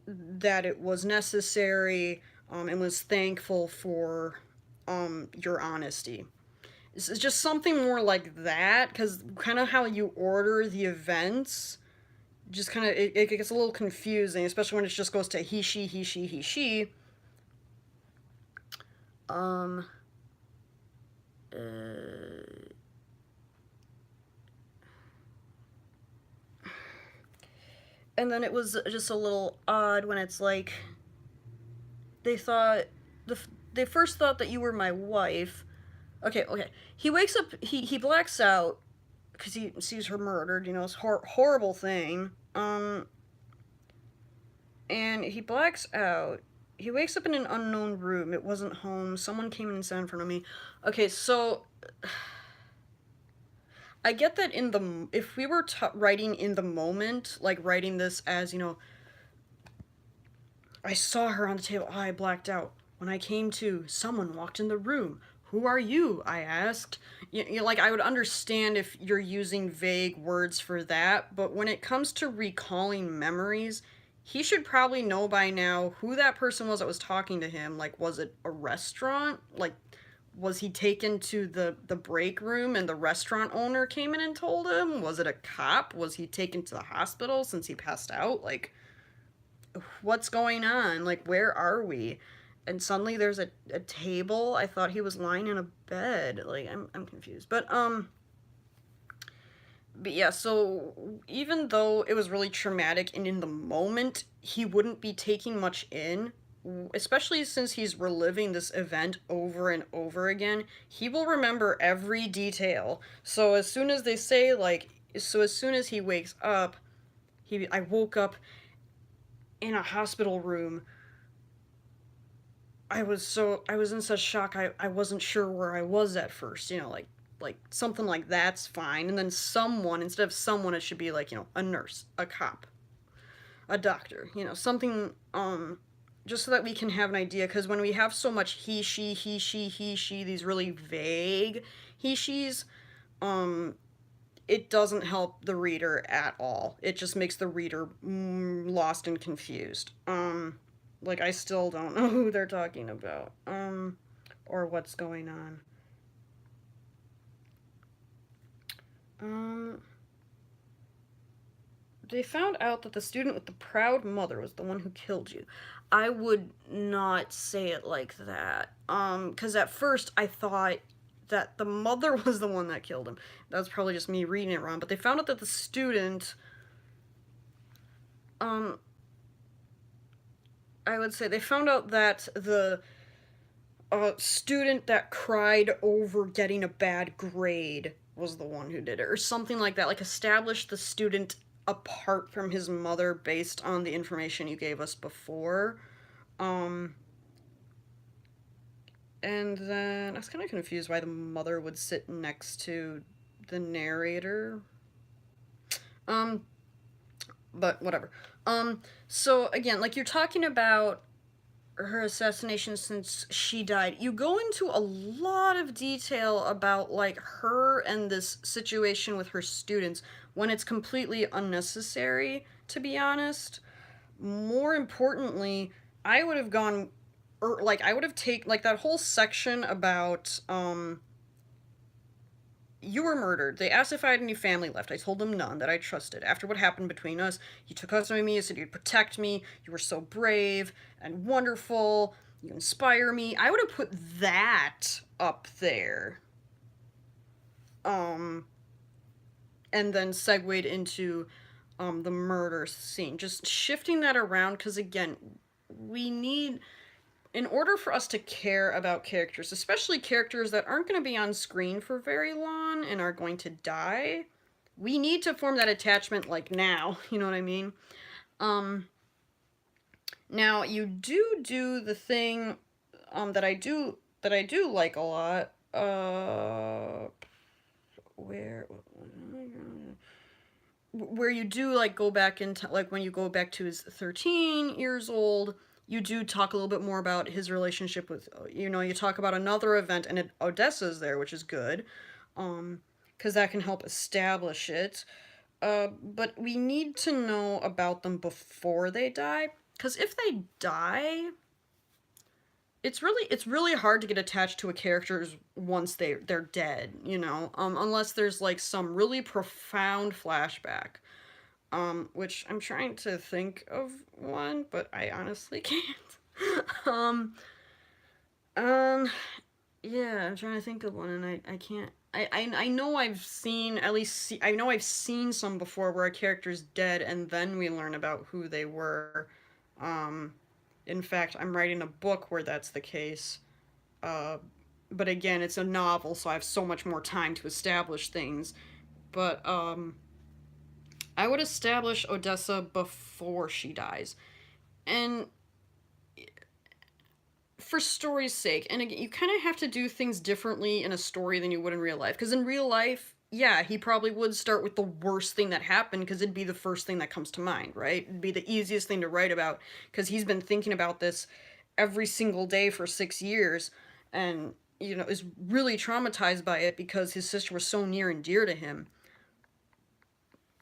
Speaker 1: that it was necessary, and was thankful for your honesty. It's just something more like that, because kind of how you order the events just kind of it gets a little confusing, especially when it just goes to he, she, he, she, he, she. And then it was just a little odd when it's like they first thought that you were my wife. Okay. He wakes up, he blacks out because he sees her murdered. It's horrible thing. And he blacks out. He wakes up in an unknown room. It wasn't home. Someone came in and sat in front of me. Okay, so I get that if we were writing in the moment, like writing this as, I saw her on the table. I blacked out. When I came to, someone walked in the room. Who are you? I asked. Like, I would understand if you're using vague words for that, but when it comes to recalling memories, he should probably know by now who that person was that was talking to him. Like, was it a restaurant? Like, was he taken to the break room and the restaurant owner came in and told him? Was it a cop? Was he taken to the hospital since he passed out? Like, what's going on? Like, where are we? And suddenly there's a table. I thought he was lying in a bed. Like, I'm confused. But yeah, so even though it was really traumatic and in the moment, he wouldn't be taking much in, especially since he's reliving this event over and over again. He will remember every detail. So as soon as they say, like, as soon as he wakes up, I woke up in a hospital room. I was in such shock, I wasn't sure where I was at first, like something like that's fine. And then instead of someone, it should be like, a nurse, a cop, a doctor, something, just so that we can have an idea. Because when we have so much he, she, these really vague he, she's, it doesn't help the reader at all. It just makes the reader lost and confused. Like, I still don't know who they're talking about, or what's going on. They found out that the student with the proud mother was the one who killed you. I would not say it like that, because at first I thought that the mother was the one that killed him. That was probably just me reading it wrong, but they found out that the student, I would say they found out that the student that cried over getting a bad grade was the one who did it, or something like that. Like, establish the student apart from his mother based on the information you gave us before. And then I was kind of confused why the mother would sit next to the narrator. But whatever. So again, like, you're talking about her assassination since she died. You go into a lot of detail about, like, her and this situation with her students when it's completely unnecessary to be honest. More importantly, I would have gone, like, I would have taken, like, that whole section about, you were murdered. They asked if I had any family left. I told them none, that I trusted. After what happened between us, you took custody of me. You said you'd protect me. You were so brave and wonderful. You inspire me. I would have put that up there. Um, and then segued into the murder scene. Just shifting that around, because again, we need, in order for us to care about characters, especially characters that aren't going to be on screen for very long and are going to die, we need to form that attachment like now. You know what I mean? Now you do the thing that I do like a lot. Where you do, like, go back into, like, when you go back to his 13 years old, you do talk a little bit more about his relationship with, you talk about another event, and Odessa's there, which is good, because that can help establish it. But we need to know about them before they die, because if they die, it's really hard to get attached to a character once they're dead, unless there's, like, some really profound flashback. Which I'm trying to think of one, but I honestly can't. um, yeah, I'm trying to think of one, and I can't. I know I've seen, I know I've seen some before where a character's dead and then we learn about who they were. Um, in fact, I'm writing a book where that's the case. Uh, but again, it's a novel, so I have so much more time to establish things. But I would establish Odessa before she dies. And for story's sake, and again, you kind of have to do things differently in a story than you would in real life. Because in real life, yeah, he probably would start with the worst thing that happened because it'd be the first thing that comes to mind, right? It'd be the easiest thing to write about because he's been thinking about this every single day for 6 years and, is really traumatized by it because his sister was so near and dear to him.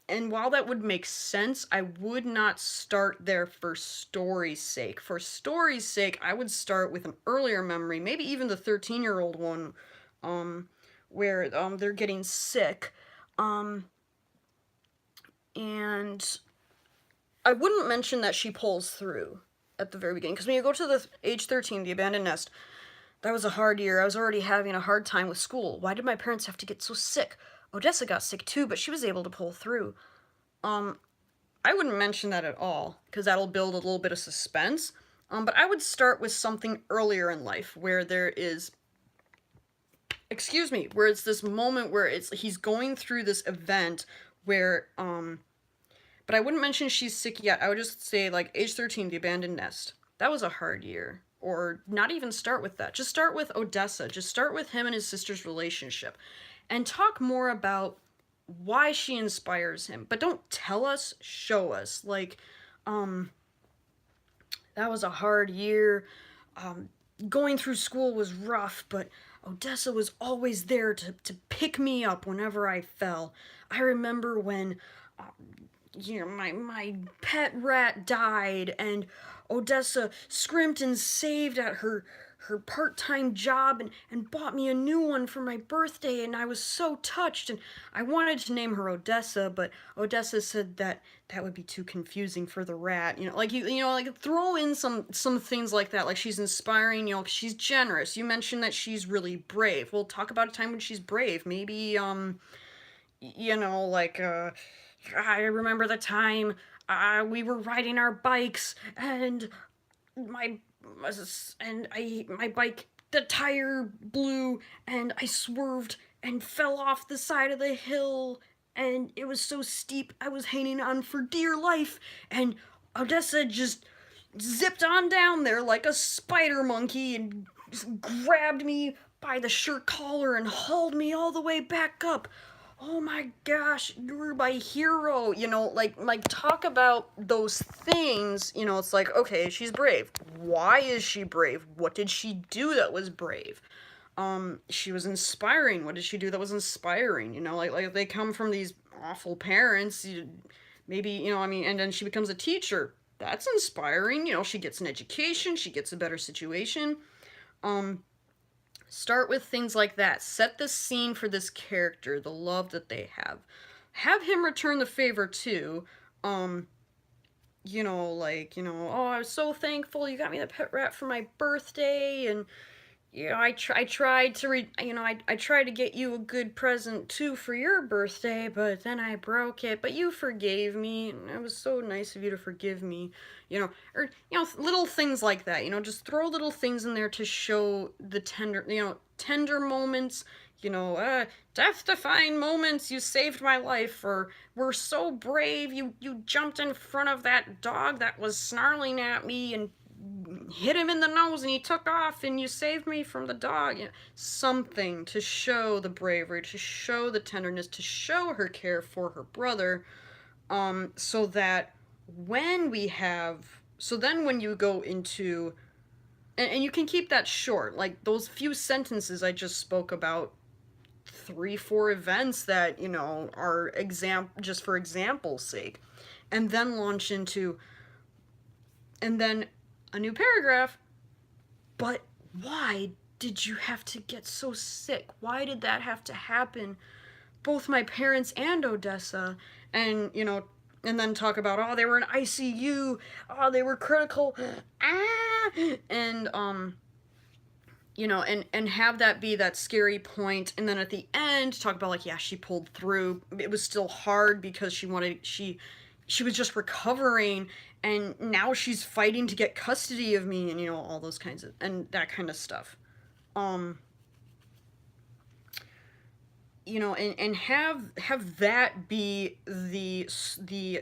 Speaker 1: And while that would make sense, I would not start there for story's sake. For story's sake, I would start with an earlier memory, maybe even the 13-year-old one, where they're getting sick. And I wouldn't mention that she pulls through at the very beginning, because when you go to the age 13, the abandoned nest, that was a hard year. I was already having a hard time with school. Why did my parents have to get so sick? Odessa got sick too, but she was able to pull through. I wouldn't mention that at all, because that'll build a little bit of suspense. But I would start with something earlier in life where there is, where it's this moment where he's going through this event where, but I wouldn't mention she's sick yet. I would just say, like, age 13, the abandoned nest. That was a hard year. Or not even start with that. Just start with Odessa. Just start with him and his sister's relationship. And talk more about why she inspires him. But don't tell us, show us. Like, that was a hard year. Going through school was rough, but Odessa was always there to pick me up whenever I fell. I remember when, my pet rat died, and Odessa scrimped and saved at her part-time job and bought me a new one for my birthday, and I was so touched, and I wanted to name her Odessa, but Odessa said that would be too confusing for the rat. Like throw in some things like that, like she's inspiring, she's generous. You mentioned that she's really brave. Well, talk about a time when she's brave. Maybe I remember the time we were riding our bikes and my bike, the tire blew and I swerved and fell off the side of the hill, and it was so steep I was hanging on for dear life, and Odessa just zipped on down there like a spider monkey and grabbed me by the shirt collar and hauled me all the way back up. Oh my gosh, you're my hero. Like talk about those things. It's like, okay, she's brave. Why is she brave? What did she do that was brave? She was inspiring. What did she do that was inspiring? Like they come from these awful parents. Maybe, you know, I mean, and then she becomes a teacher. That's inspiring. You know, she gets an education, she gets a better situation. Um, Start with things like that. Set the scene for this character, the love that they have. Have him return the favor too. Um, you know, like, you know, oh, I was so thankful you got me the pet rat for my birthday, and you know, I tried to I tried to get you a good present too for your birthday, but then I broke it. But you forgave me, and it was so nice of you to forgive me. You know, or you know, little things like that. You know, just throw little things in there to show the tender, you know, tender moments. You know, death-defying moments. You saved my life, or were so brave. You jumped in front of that dog that was snarling at me and hit him in the nose and he took off and you saved me from the dog. You know, something to show the bravery, to show the tenderness, to show her care for her brother, so that when we have, so then when you go into, and you can keep that short, like those few sentences I just spoke about, 3, 4 events that, you know, are just for example's sake, and then launch into, and then a new paragraph. But why did you have to get so sick? Why did that have to happen? Both my parents and Odessa. And, you know, and then talk about, oh, they were in ICU. Oh, they were critical. Ah! And, you know, and have that be that scary point. And then at the end, talk about, like, yeah, she pulled through. It was still hard because she was just recovering, and now she's fighting to get custody of me, and you know, all those kinds of, and that kind of stuff. You know, and have that be the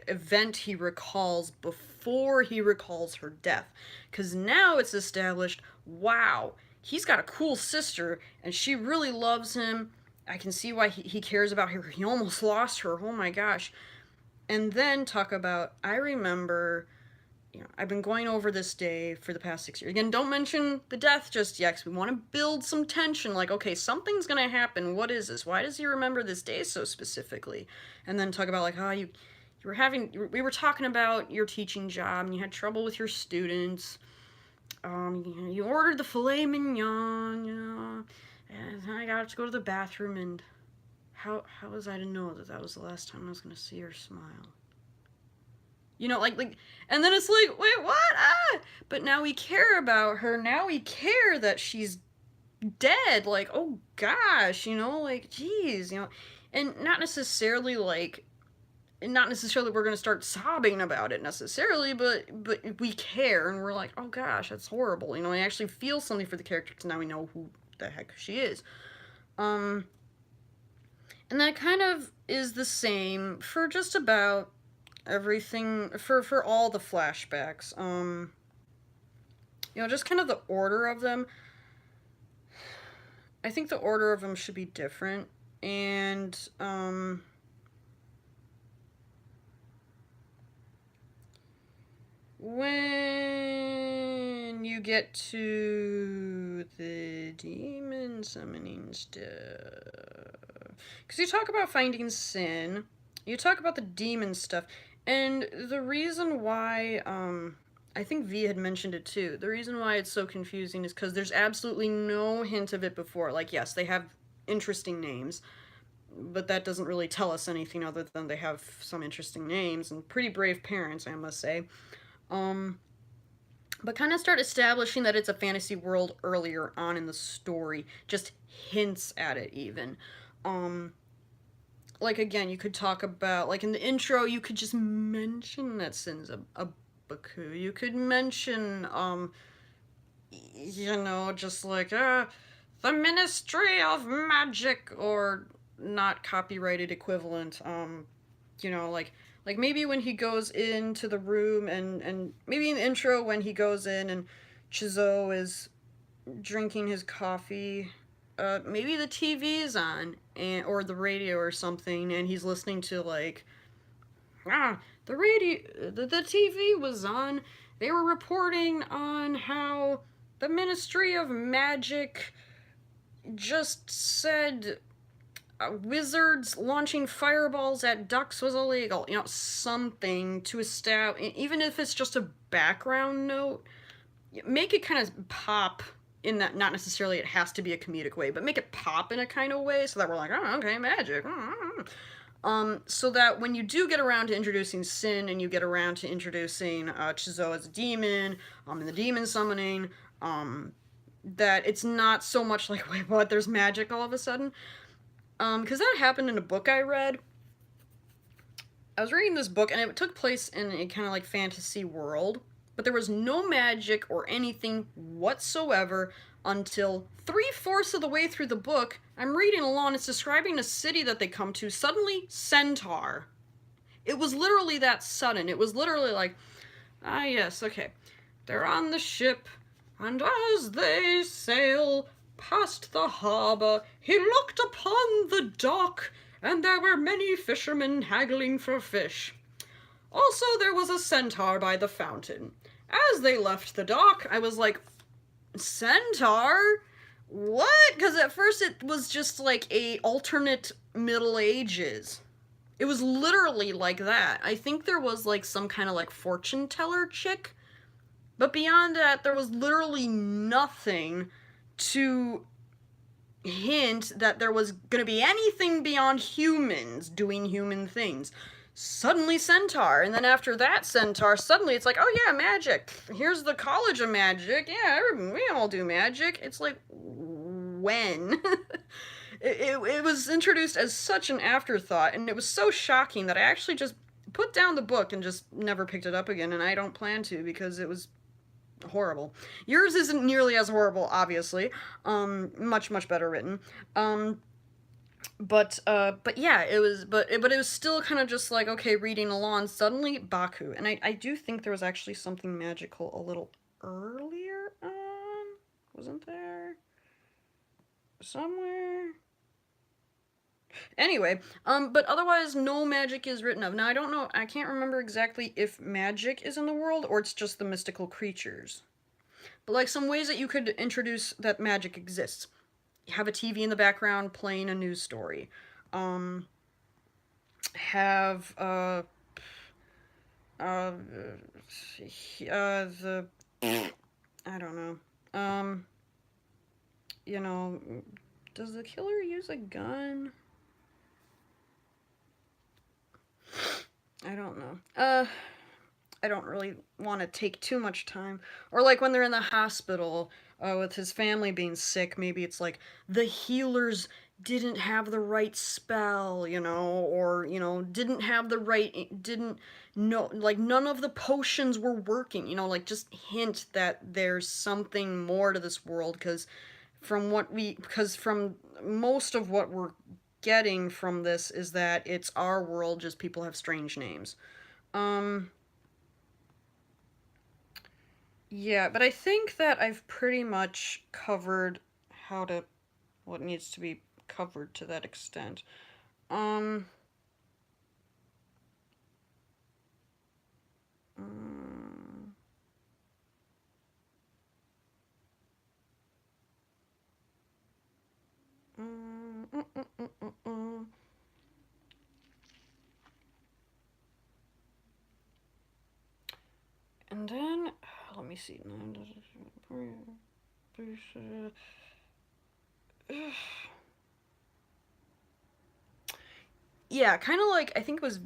Speaker 1: event he recalls before he recalls her death, because now it's established, wow, he's got a cool sister and she really loves him. I can see why he cares about her. He almost lost her, oh my gosh. And then talk about, I remember, you know, I've been going over this day for the past 6 years. Again, don't mention the death just yet, because we want to build some tension. Like, okay, something's going to happen. What is this? Why does he remember this day so specifically? And then talk about, like, oh, we were talking about your teaching job, and you had trouble with your students. You ordered the filet mignon, you know, and I got to go to the bathroom, and how was I to know that that was the last time I was going to see her smile? You know, like, and then it's like, wait, what? Ah! But now we care about her. Now we care that she's dead. Like, oh gosh, you know, like, geez, you know, and not necessarily we're going to start sobbing about it necessarily, but we care, and we're like, oh gosh, that's horrible. You know, I actually feel something for the character because now we know who the heck she is. And that kind of is the same for just about everything, for all the flashbacks. You know, just kind of the order of them. I think the order of them should be different. And, when you get to the demon summoning stuff, because you talk about finding sin, you talk about the demon stuff, and the reason why, I think V had mentioned it too, the reason why it's so confusing is because there's absolutely no hint of it before. Like, yes, they have interesting names, but that doesn't really tell us anything other than they have some interesting names, and pretty brave parents, I must say. But kind of start establishing that it's a fantasy world earlier on in the story, just hints at it even. Like, again, you could talk about, like, in the intro, you could just mention that Sin's a Baku. You could mention, you know, just like, the Ministry of Magic, or not copyrighted equivalent, you know, like maybe when he goes into the room, and maybe in the intro when he goes in and Chizo is drinking his coffee, maybe the TV is on, or the radio or something, and he's listening to, like, the radio, the TV was on. They were reporting on how the Ministry of Magic just said, wizards launching fireballs at ducks was illegal. You know, something to establish, even if it's just a background note, make it kind of pop in that, not necessarily it has to be a comedic way, but make it pop in a kind of way so that we're like, oh, okay, magic. So that when you do get around to introducing Sin and you get around to introducing Chizo as a demon, and the demon summoning, that it's not so much like, wait, what, there's magic all of a sudden? Because that happened in a book I read. I was reading this book, and it took place in a kind of like fantasy world, but there was no magic or anything whatsoever until 3/4 of the way through the book. I'm reading along, it's describing a city that they come to, suddenly centaur. It was literally that sudden. It was literally like, ah, yes, okay. They're on the ship, and as they sail past the harbour, he looked upon the dock, and there were many fishermen haggling for fish. Also, there was a centaur by the fountain. As they left the dock, I was like, centaur? What? Because at first it was just like a alternate Middle Ages. It was literally like that. I think there was like some kind of like fortune teller chick, but beyond that, there was literally nothing to hint that there was going to be anything beyond humans doing human things. Suddenly centaur, and then after that centaur, suddenly it's like, oh yeah, magic. Here's the College of Magic. Yeah, we all do magic. It's like, when? it was introduced as such an afterthought, and it was so shocking that I actually just put down the book and just never picked it up again, and I don't plan to because it was horrible. Yours isn't nearly as horrible, obviously. Much better written. But yeah, it was, but it was still kind of just like, okay, reading along, suddenly Baku. And I do think there was actually something magical a little earlier on. Wasn't there? Somewhere? Anyway, but otherwise, no magic is written of. Now, I don't know, I can't remember exactly if magic is in the world or it's just the mystical creatures. But, like, some ways that you could introduce that magic exists. You have a TV in the background playing a news story. Have, the, I don't know. You know, does the killer use a gun? I don't know. I don't really want to take too much time. Or like when they're in the hospital with his family being sick, maybe it's like the healers didn't have the right spell, you know, or, you know, didn't have the right, didn't know, like none of the potions were working, you know, like just hint that there's something more to this world, because from most of what we're getting from this is that it's our world, just people have strange names. Yeah, but I think that I've pretty much covered what needs to be covered to that extent. Um, mm, mm, mm, mm, mm, mm, mm. And then, let me see. Yeah, kind of like, I think, was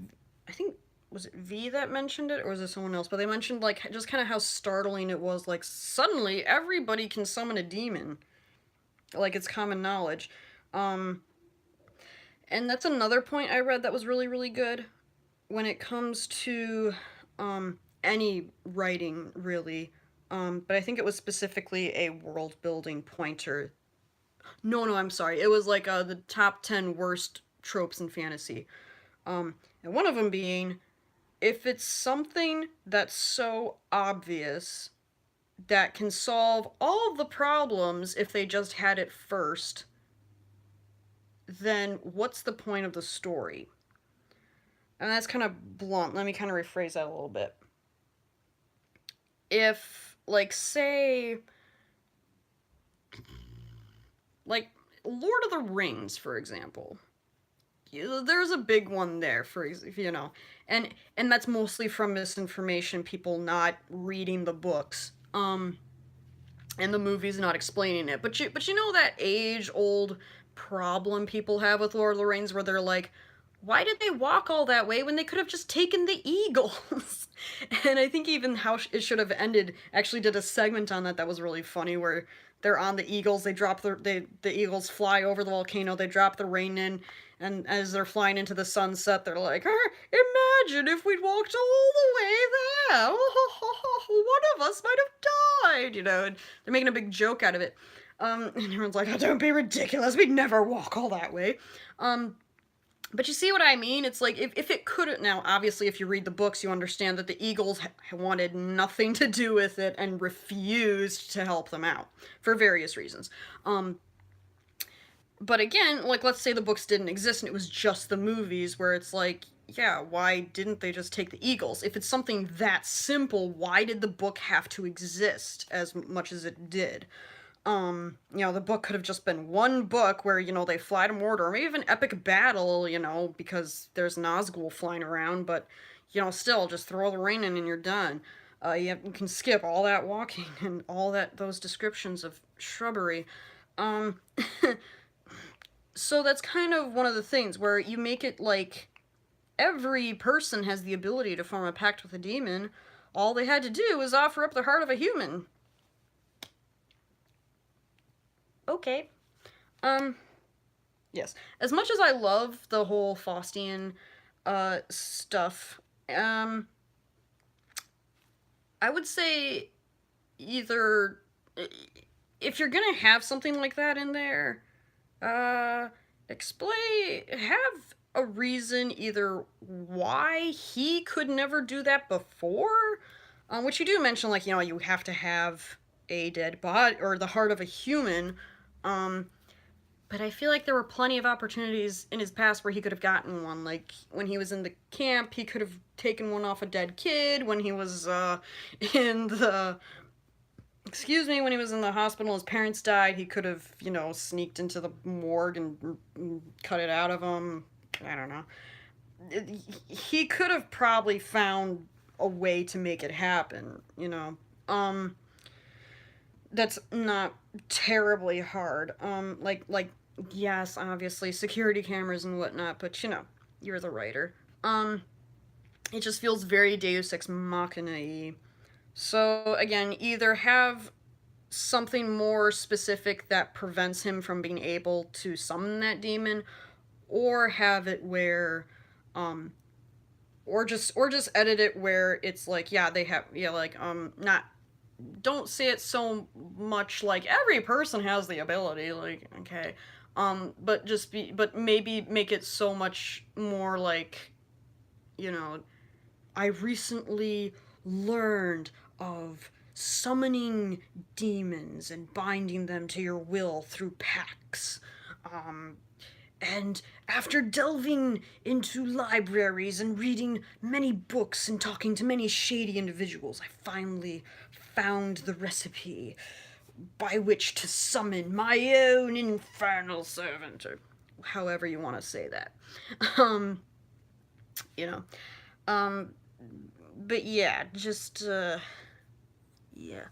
Speaker 1: it V that mentioned it, or was it someone else? But they mentioned, like, just kind of how startling it was, like, suddenly everybody can summon a demon. Like, it's common knowledge. Um, and that's another point I read that was really, really good. When it comes to, any writing, really. But I think it was specifically a world-building pointer. No, I'm sorry. It was, like, the top 10 worst tropes in fantasy. And one of them being, if it's something that's so obvious that can solve all of the problems if they just had it first, then what's the point of the story? And that's kind of blunt. Let me kind of rephrase that a little bit. If, like, say, like, Lord of the Rings, for example. there's a big one there for you know, and that's mostly from misinformation, people not reading the books, and the movies not explaining it. But you know that age old problem people have with Lord of the Rings, where they're like, why did they walk all that way when they could have just taken the eagles? And I think even how it should have ended actually did a segment on that was really funny, where they're on the eagles, they drop the eagles fly over the volcano, they drop the rain in, and as they're flying into the sunset, they're like, imagine if we'd walked all the way there. One of us might have died, you know, and they're making a big joke out of it. And everyone's like, oh, don't be ridiculous, we'd never walk all that way. But you see what I mean? It's like, if it couldn't, now, obviously, if you read the books, you understand that the Eagles wanted nothing to do with it and refused to help them out for various reasons. But again, like, let's say the books didn't exist and it was just the movies, where it's like, yeah, why didn't they just take the Eagles? If it's something that simple, why did the book have to exist as much as it did? You know, the book could have just been one book where, you know, they fly to Mordor, or maybe even epic battle, you know, because there's Nazgul flying around, but, you know, still, just throw the rain in and you're done. You can skip all that walking and all those descriptions of shrubbery. Um, so that's kind of one of the things where you make it like every person has the ability to form a pact with a demon. All they had to do was offer up the heart of a human. Okay. Yes. As much as I love the whole Faustian stuff, I would say either, if you're gonna have something like that in there, have a reason either why he could never do that before, which you do mention, like, you know, you have to have a dead body or the heart of a human, but I feel like there were plenty of opportunities in his past where he could have gotten one. Like, when he was in the camp, he could have taken one off a dead kid. When he was, in the... Excuse me, when he was in the hospital, his parents died, he could have, you know, sneaked into the morgue and cut it out of him. I don't know. He could have probably found a way to make it happen, you know. That's not terribly hard. Yes, obviously, security cameras and whatnot, but, you know, you're the writer. It just feels very Deus Ex Machina-y. So, again, either have something more specific that prevents him from being able to summon that demon, or have it where, or just edit it where it's like, yeah, they have, yeah, like, not, don't say it so much like every person has the ability, like, okay, but maybe make it so much more like, you know, I recently learned of summoning demons and binding them to your will through pacts. And after delving into libraries and reading many books and talking to many shady individuals, I finally found the recipe by which to summon my own infernal servant, or however you want to say that. You know. But yeah, just, yeah.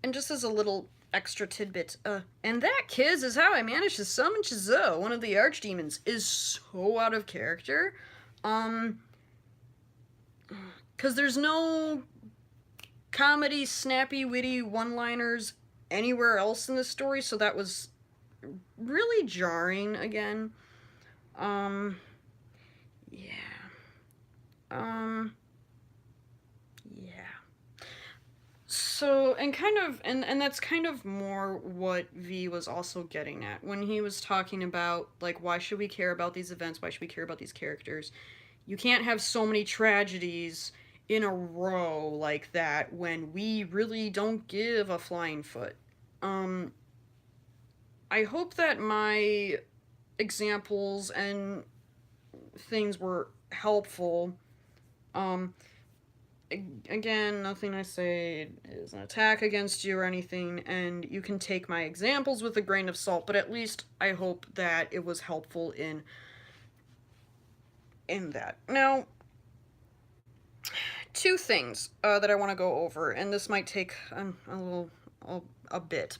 Speaker 1: And just as a little extra tidbit, and that, kids, is how I managed to summon Chizou, one of the archdemons, is so out of character. Because there's no comedy, snappy, witty one-liners anywhere else in the story, so that was really jarring again. Yeah. Yeah. So, and kind of, and that's kind of more what V was also getting at when he was talking about, like, why should we care about these events? Why should we care about these characters? You can't have so many tragedies in a row like that when we really don't give a flying foot. I hope that my examples and things were helpful. again, nothing I say is an attack against you or anything, and you can take my examples with a grain of salt, but at least I hope that it was helpful in that. Now, two things that I want to go over, and this might take a bit.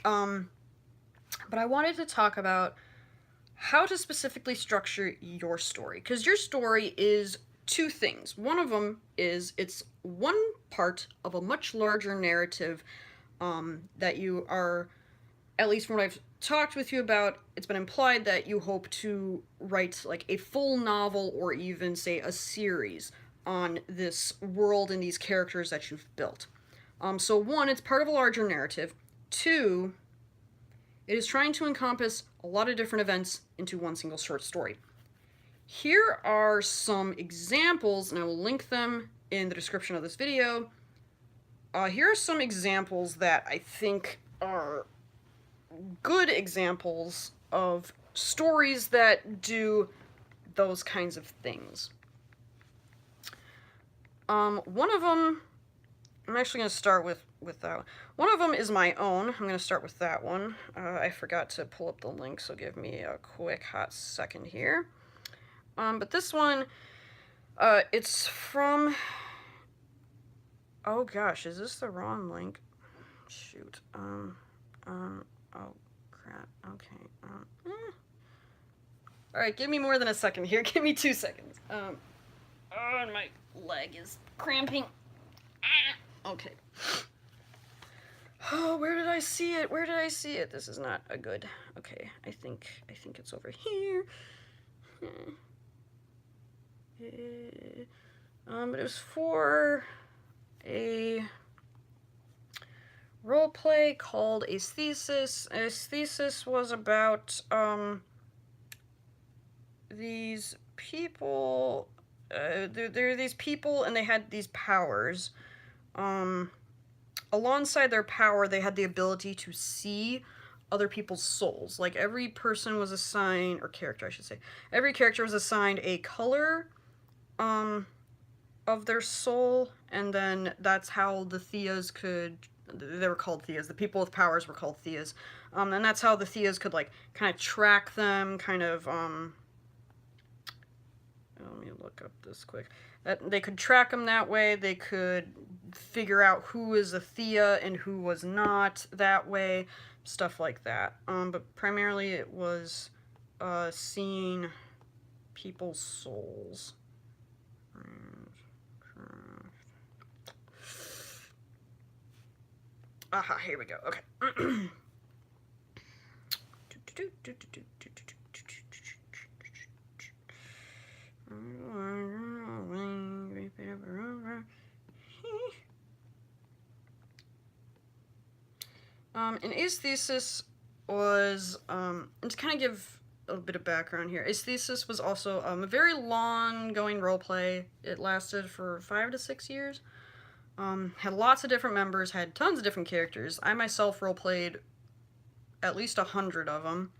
Speaker 1: But I wanted to talk about how to specifically structure your story, because your story is two things. One of them is it's one part of a much larger narrative that you are, at least from what I've talked with you about, it's been implied that you hope to write like a full novel or even say a series on this world and these characters that you've built. So one, it's part of a larger narrative. Two, it is trying to encompass a lot of different events into one single short story. Here are some examples, and I will link them in the description of this video. Here are some examples that I think are good examples of stories that do those kinds of things. One of them, I'm actually going to start with that one. One of them is my own. I'm going to start with that one. I forgot to pull up the link, so give me a quick hot second here. But this one, it's from... Oh gosh, is this the wrong link? Shoot. Oh crap. Okay. Alright, give me more than a second here. Give me 2 seconds. Oh, and my leg is cramping. Okay. Oh, where did I see it? Where did I see it? This is not a good... Okay, I think it's over here. But it was for a roleplay called Aesthesis. Aesthesis was about these people. There are these people, and they had these powers. Alongside their power, they had the ability to see other people's souls. Like, every person was assigned, or character, I should say. Every character was assigned a color of their soul, and then that's how the Theas could... They were called Theas. The people with powers were called Theas. And that's how the Theas could, like, kind of track them, kind of, let me look up this quick. They could track them that way. They could figure out who is a Thea and who was not that way. Stuff like that. But primarily it was seeing people's souls. Aha, here we go. Okay. And Aesthesis was, and to kind of give a bit of background here, Aesthesis was also a very long-going roleplay. It lasted for 5 to 6 years. Had lots of different members, had tons of different characters. I myself roleplayed at least 100 of them.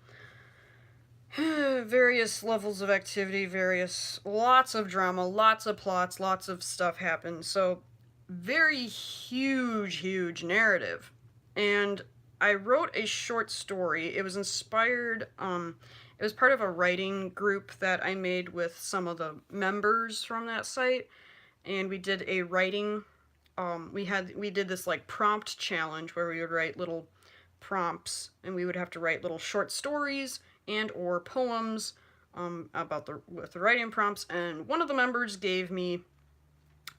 Speaker 1: Various levels of activity, lots of drama, lots of plots, lots of stuff happened. So, very huge narrative. And I wrote a short story. It was inspired, it was part of a writing group that I made with some of the members from that site. And we did a writing, we did this like prompt challenge where we would write little prompts, and we would have to write little short stories and or poems with the writing prompts. And one of the members gave me,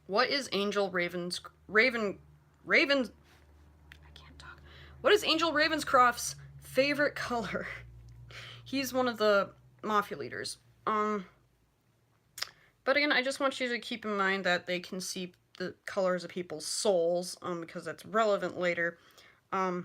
Speaker 1: what is Angel Ravenscroft's favorite color? He's one of the Mafia leaders. But again, I just want you to keep in mind that they can see the colors of people's souls, because that's relevant later. But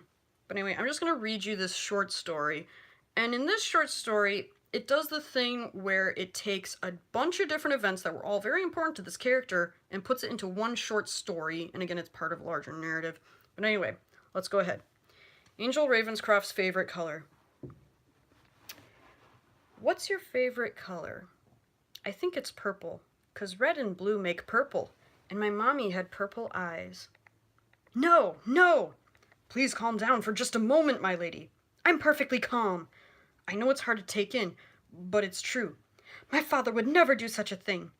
Speaker 1: anyway, I'm just going to read you this short story. And in this short story, it does the thing where it takes a bunch of different events that were all very important to this character and puts it into one short story. And again, it's part of a larger narrative. But anyway, let's go ahead. Angel Ravenscroft's favorite color. What's your favorite color? I think it's purple, 'cause red and blue make purple. and my mommy had purple eyes. No, no! Please calm down for just a moment, my lady. I'm perfectly calm. I know it's hard to take in, but it's true. My father would never do such a thing.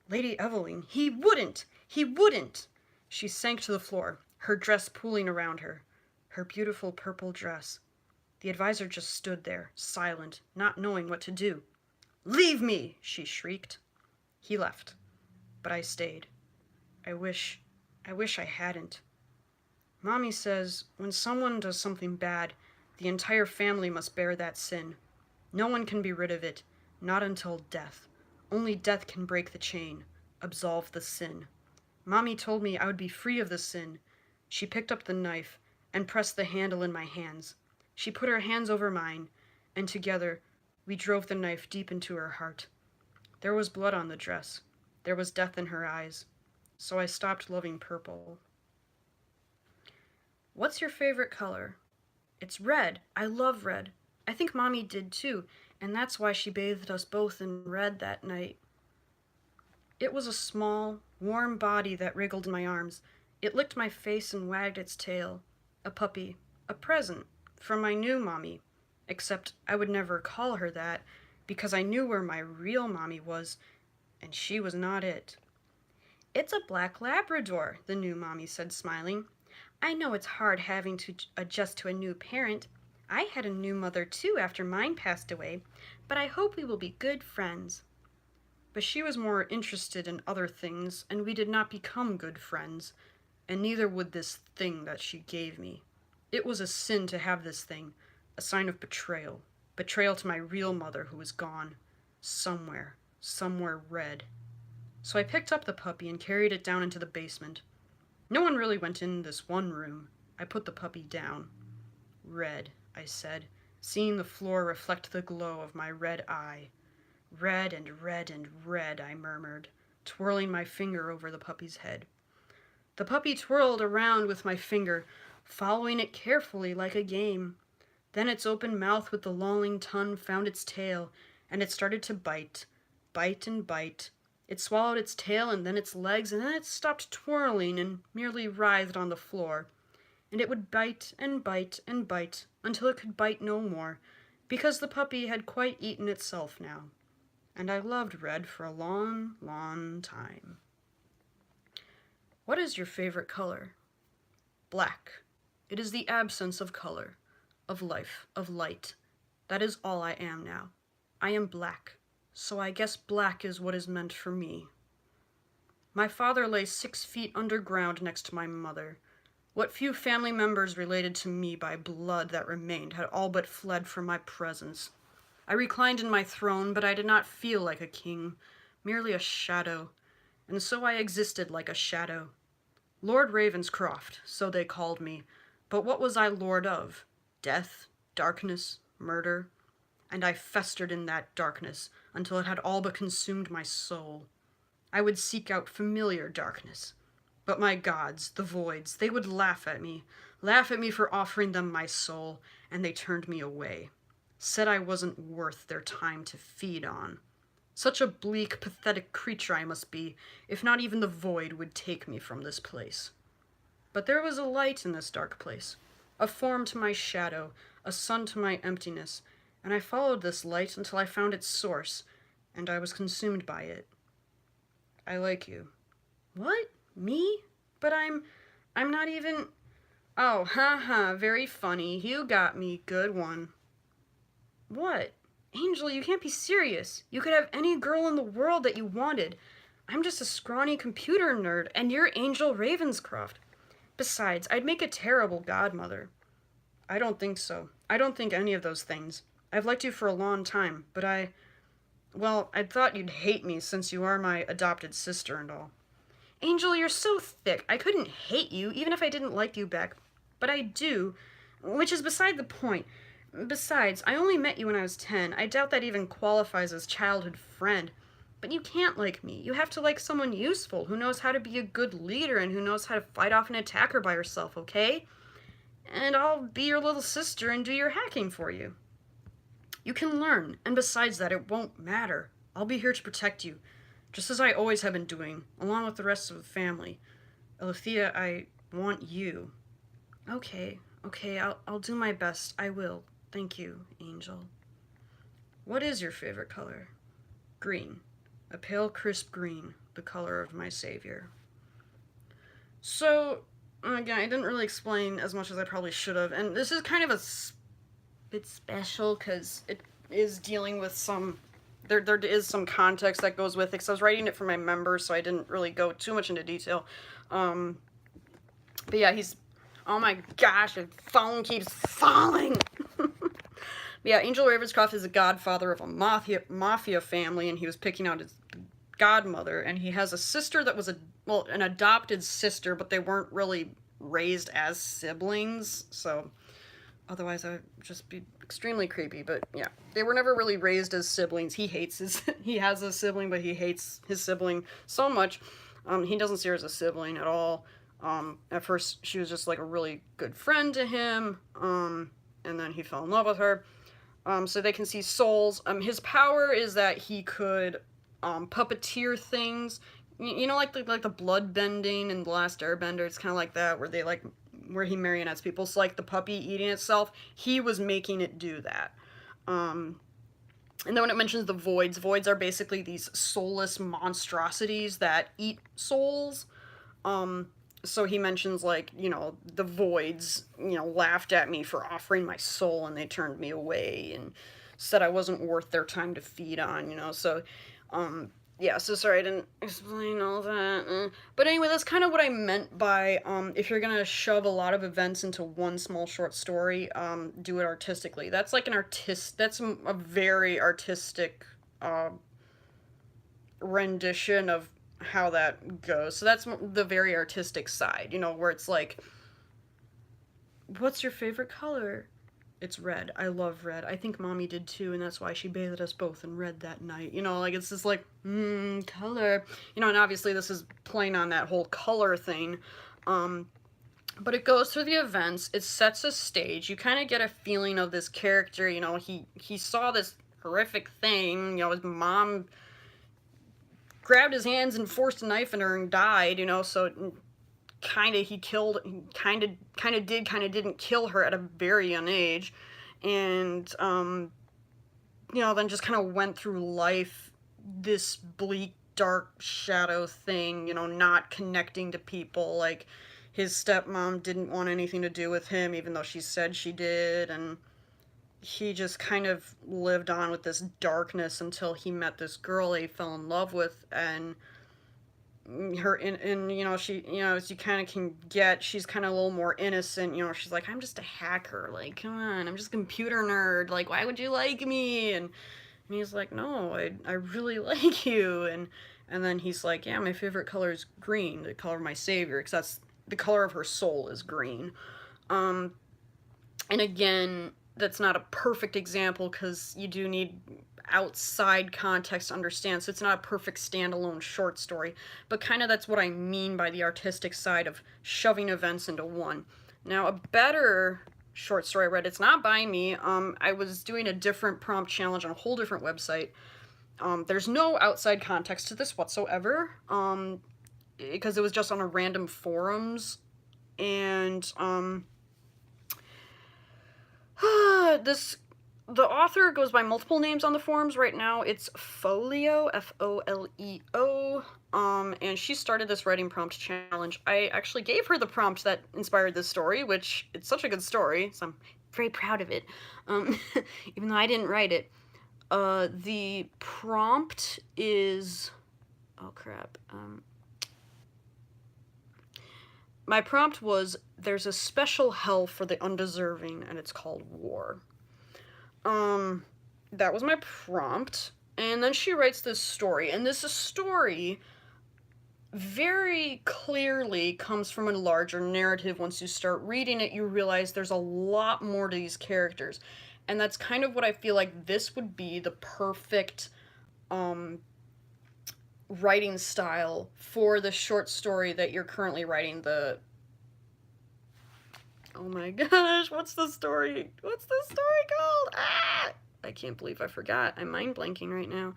Speaker 1: Lady Eveline, he wouldn't! He wouldn't! She sank to the floor, her dress pooling around her. Her beautiful purple dress. The advisor just stood there, silent, not knowing what to do. Leave me! She shrieked. He left, but I stayed. I wish I hadn't. Mommy says when someone does something bad, the entire family must bear that sin. No one can be rid of it, not until death. Only death can break the chain, absolve the sin. Mommy told me I would be free of the sin. She picked up the knife and pressed the handle in my hands. She put her hands over mine, and together we drove the knife deep into her heart. There was blood on the dress. There was death in her eyes. So I stopped loving purple. What's your favorite color? It's red. I love red. I think Mommy did too, and that's why she bathed us both in red that night. It was a small, warm body that wriggled in my arms. It licked my face and wagged its tail. A puppy. A present. From my new mommy. Except I would never call her that, because I knew where my real mommy was, and she was not it. It's a black Labrador, the new mommy said, smiling. I know it's hard having to adjust to a new parent. I had a new mother too after mine passed away, but I hope we will be good friends. But she was more interested in other things, and we did not become good friends, and neither would this thing that she gave me. It was a sin to have this thing, a sign of betrayal. Betrayal to my real mother who was gone. Somewhere red. So I picked up the puppy and carried it down into the basement. No one really went in this one room. I put the puppy down. Red, I said, seeing the floor reflect the glow of my red eye. Red and red and red, I murmured, twirling my finger over the puppy's head. The puppy twirled around with my finger, following it carefully like a game. Then its open mouth with the lolling tongue found its tail, and it started to bite and bite. It swallowed its tail and then its legs, and then it stopped twirling and merely writhed on the floor. And it would bite and bite and bite until it could bite no more, because the puppy had quite eaten itself now. And I loved red for a long, long time. What is your favorite color? Black. It is the absence of color, of life, of light. That is all I am now. I am black, so I guess black is what is meant for me. My father lay 6 feet underground next to my mother. What few family members related to me by blood that remained had all but fled from my presence. I reclined in my throne, but I did not feel like a king, merely a shadow, and so I existed like a shadow. Lord Ravenscroft, so they called me, but what was I lord of? Death, darkness, murder? And I festered in that darkness until it had all but consumed my soul. I would seek out familiar darkness, but my gods, the voids, they would laugh at me for offering them my soul, and they turned me away. Said I wasn't worth their time to feed on. Such a bleak, pathetic creature I must be, if not even the void would take me from this place. But there was a light in this dark place, a form to my shadow, a sun to my emptiness, and I followed this light until I found its source, and I was consumed by it. I like you. What? Me? But I'm not even... Oh, ha, very funny. You got me. Good one. What? Angel, you can't be serious. You could have any girl in the world that you wanted. I'm just a scrawny computer nerd, and you're Angel Ravenscroft. Besides, I'd make a terrible godmother. I don't think so. I don't think any of those things. I've liked you for a long time, but I thought you'd hate me since you are my adopted sister and all. Angel, you're so thick. I couldn't hate you, even if I didn't like you back. But I do, which is beside the point. Besides, I only met you when I was 10. I doubt that even qualifies as childhood friend. But you can't like me. You have to like someone useful, who knows how to be a good leader and who knows how to fight off an attacker by herself, okay? And I'll be your little sister and do your hacking for you. You can learn, and besides that, it won't matter. I'll be here to protect you. just as I always have been doing, along with the rest of the family. Alethea, I want you. Okay, okay, I'll do my best. I will. Thank you, Angel. What is your favorite color? Green. A pale, crisp green, the color of my savior. So, again, I didn't really explain as much as I probably should have, and this is kind of a bit special because it is dealing with some. There is some context that goes with it, because I was writing it for my members, so I didn't really go too much into detail. But yeah, he's. Oh my gosh, the phone keeps falling! Yeah, Angel Ravenscroft is the godfather of a mafia family, and he was picking out his godmother, and he has a sister that was an adopted sister, but they weren't really raised as siblings, so otherwise I would just be extremely creepy. But yeah, they were never really raised as siblings. He hates he has a sibling, but he hates his sibling so much. He doesn't see her as a sibling at all. At first she was just like a really good friend to him, and then he fell in love with her. So they can see souls. His power is that he could puppeteer things. You know, like the blood bending in The Last Airbender. It's kind of like that, where he marionettes people. So like the puppy eating itself, he was making it do that. And then when it mentions the voids are basically these soulless monstrosities that eat souls. So he mentions, like, you know, the voids, you know, laughed at me for offering my soul, and they turned me away and said I wasn't worth their time to feed on, you know. So yeah, so sorry I didn't explain all that. But anyway, that's kind of what I meant by if you're gonna shove a lot of events into one small short story, do it artistically. That's like that's a very artistic rendition of how that goes. So that's the very artistic side, you know, where it's like, what's your favorite color? It's red. I love red. I think Mommy did too, and that's why she bathed us both in red that night. You know, like, it's just like, color. You know, and obviously this is playing on that whole color thing. But it goes through the events. It sets a stage. You kind of get a feeling of this character. You know, he saw this horrific thing. You know, his mom grabbed his hands and forced a knife in her and died, you know, so kind of didn't kill her at a very young age. And, you know, then just kind of went through life, this bleak, dark shadow thing, you know, not connecting to people. Like, his stepmom didn't want anything to do with him, even though she said she did, and he just kind of lived on with this darkness until he met this girl he fell in love with, and her, and you know, she, you know, as you kind of can get, she's kind of a little more innocent, you know, she's like, I'm just a hacker, like, come on, I'm just a computer nerd, like, why would you like me? And he's like, no, I really like you. And then he's like, yeah, my favorite color is green, the color of my savior, because that's the color of her soul is green. And again, that's not a perfect example because you do need outside context to understand, so it's not a perfect standalone short story, but kind of that's what I mean by the artistic side of shoving events into one. Now, a better short story I read, it's not by me, I was doing a different prompt challenge on a whole different website. There's no outside context to this whatsoever, because it was just on a random forums, and the author goes by multiple names on the forums. Right now it's Folio, Foleo, and she started this writing prompt challenge. I actually gave her the prompt that inspired this story, which it's such a good story, so I'm very proud of it, even though I didn't write it. The prompt is, oh crap, my prompt was, there's a special hell for the undeserving, and it's called war. That was my prompt, and then she writes this story, and this story very clearly comes from a larger narrative. Once you start reading it, you realize there's a lot more to these characters, and that's kind of what I feel like this would be the perfect, writing style for the short story that you're currently writing. Oh my gosh, what's the story called? I can't believe I forgot. I'm mind blanking right now.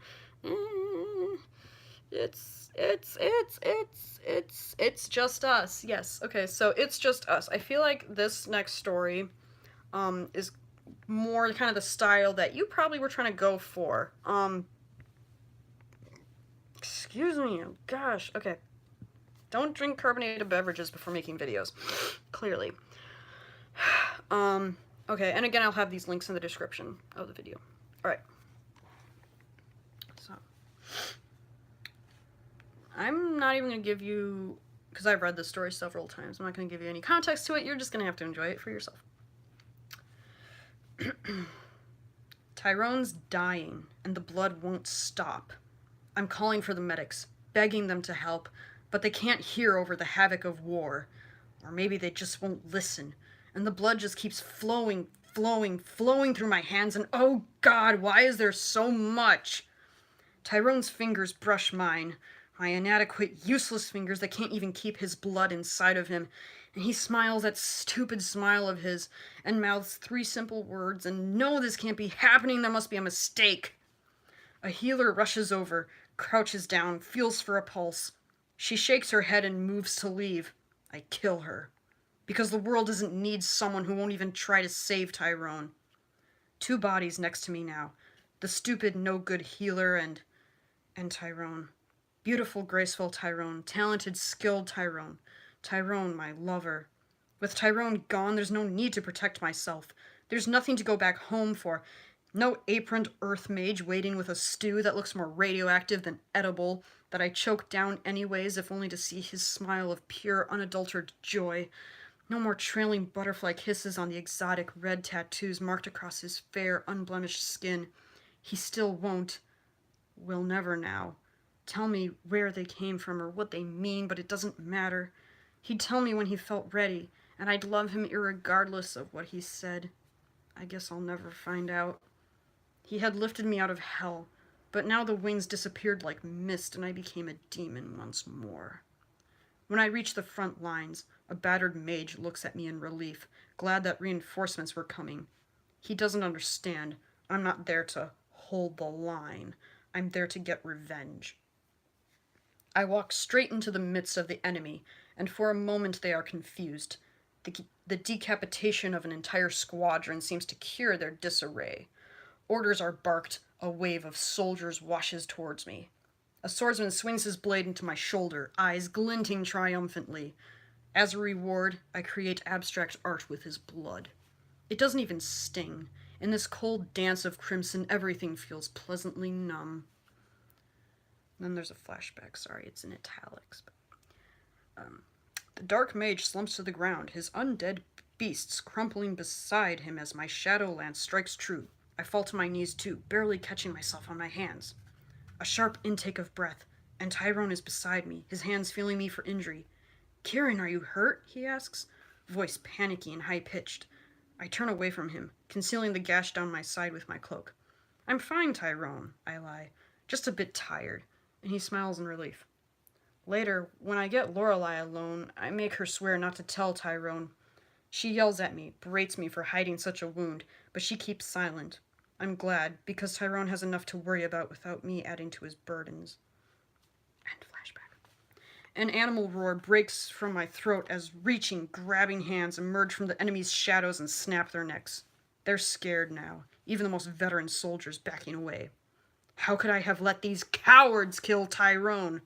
Speaker 1: It's just us. Yes. Okay, so it's just us. I feel like this next story is more kind of the style that you probably were trying to go for. Excuse me. Oh, gosh. Okay. Don't drink carbonated beverages before making videos. Clearly. Okay, and again, I'll have these links in the description of the video. Alright. So. I'm not even going to give you, because I've read this story several times, I'm not going to give you any context to it. You're just going to have to enjoy it for yourself. Tyrone's dying, and the blood won't stop. I'm calling for the medics, begging them to help, but they can't hear over the havoc of war. Or maybe they just won't listen. And the blood just keeps flowing through my hands, and oh God, why is there so much? Tyrone's fingers brush mine, my inadequate, useless fingers that can't even keep his blood inside of him, and he smiles that stupid smile of his, and mouths 3 simple words, and no, this can't be happening, there must be a mistake. A healer rushes over, crouches down, feels for a pulse. She shakes her head and moves to leave. I kill her. Because the world doesn't need someone who won't even try to save Tyrone. 2 bodies next to me now. The stupid, no-good healer and Tyrone. Beautiful, graceful Tyrone. Talented, skilled Tyrone. Tyrone, my lover. With Tyrone gone, there's no need to protect myself. There's nothing to go back home for. No aproned earth mage waiting with a stew that looks more radioactive than edible, that I choke down anyways, if only to see his smile of pure, unadulterated joy. No more trailing butterfly kisses on the exotic red tattoos marked across his fair, unblemished skin. He still won't. Will never now. Tell me where they came from or what they mean, but it doesn't matter. He'd tell me when he felt ready, and I'd love him irregardless of what he said. I guess I'll never find out. He had lifted me out of hell, but now the wings disappeared like mist and I became a demon once more. When I reach the front lines, a battered mage looks at me in relief, glad that reinforcements were coming. He doesn't understand. I'm not there to hold the line. I'm there to get revenge. I walk straight into the midst of the enemy, and for a moment they are confused. The decapitation of an entire squadron seems to cure their disarray. Orders are barked, a wave of soldiers washes towards me. A swordsman swings his blade into my shoulder, eyes glinting triumphantly. As a reward, I create abstract art with his blood. It doesn't even sting. In this cold dance of crimson, everything feels pleasantly numb. And then there's a flashback. Sorry, it's in italics. The dark mage slumps to the ground, his undead beasts crumpling beside him as my shadow lance strikes true. I fall to my knees too, barely catching myself on my hands. A sharp intake of breath, and Tyrone is beside me, his hands feeling me for injury. Kieran, are you hurt? He asks, voice panicky and high-pitched. I turn away from him, concealing the gash down my side with my cloak. I'm fine, Tyrone, I lie, just a bit tired, and he smiles in relief. Later, when I get Lorelei alone, I make her swear not to tell Tyrone. She yells at me, berates me for hiding such a wound, but she keeps silent. I'm glad, because Tyrone has enough to worry about without me adding to his burdens. End flashback. An animal roar breaks from my throat as reaching, grabbing hands emerge from the enemy's shadows and snap their necks. They're scared now, even the most veteran soldiers backing away. How could I have let these cowards kill Tyrone?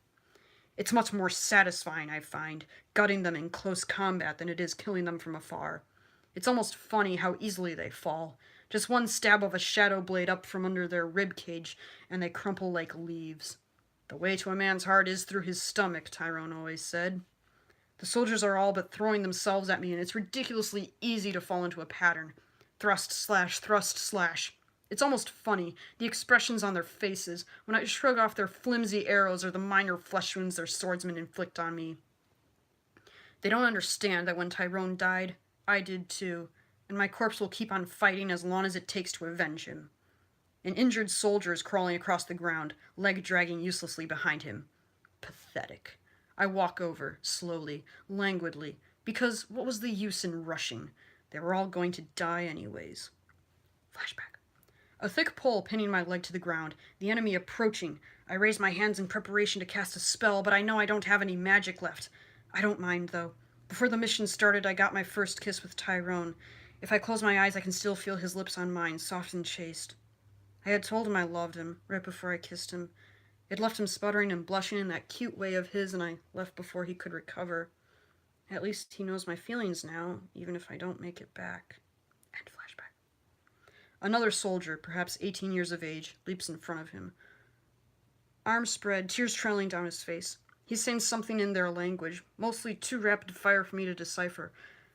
Speaker 1: It's much more satisfying, I find, gutting them in close combat than it is killing them from afar. It's almost funny how easily they fall. Just one stab of a shadow blade up from under their rib cage, and they crumple like leaves. The way to a man's heart is through his stomach, Tyrone always said. The soldiers are all but throwing themselves at me, and it's ridiculously easy to fall into a pattern. Thrust, slash, thrust, slash. It's almost funny, the expressions on their faces, when I shrug off their flimsy arrows or the minor flesh wounds their swordsmen inflict on me. They don't understand that when Tyrone died, I did too, and my corpse will keep on fighting as long as it takes to avenge him. An injured soldier is crawling across the ground, leg dragging uselessly behind him. Pathetic. I walk over, slowly, languidly, because what was the use in rushing? They were all going to die anyways. Flashback. A thick pole pinning my leg to the ground, the enemy approaching. I raise my hands in preparation to cast a spell, but I know I don't have any magic left. I don't mind, though. Before the mission started, I got my first kiss with Tyrone. If I close my eyes, I can still feel his lips on mine, soft and chaste. I had told him I loved him, right before I kissed him. It left him sputtering and blushing in that cute way of his, and I left before he could recover. At least he knows my feelings now, even if I don't make it back. End flashback. Another soldier, perhaps 18 years of age, leaps in front of him. Arms spread, tears trailing down his face. He's saying something in their language, mostly too rapid fire for me to decipher,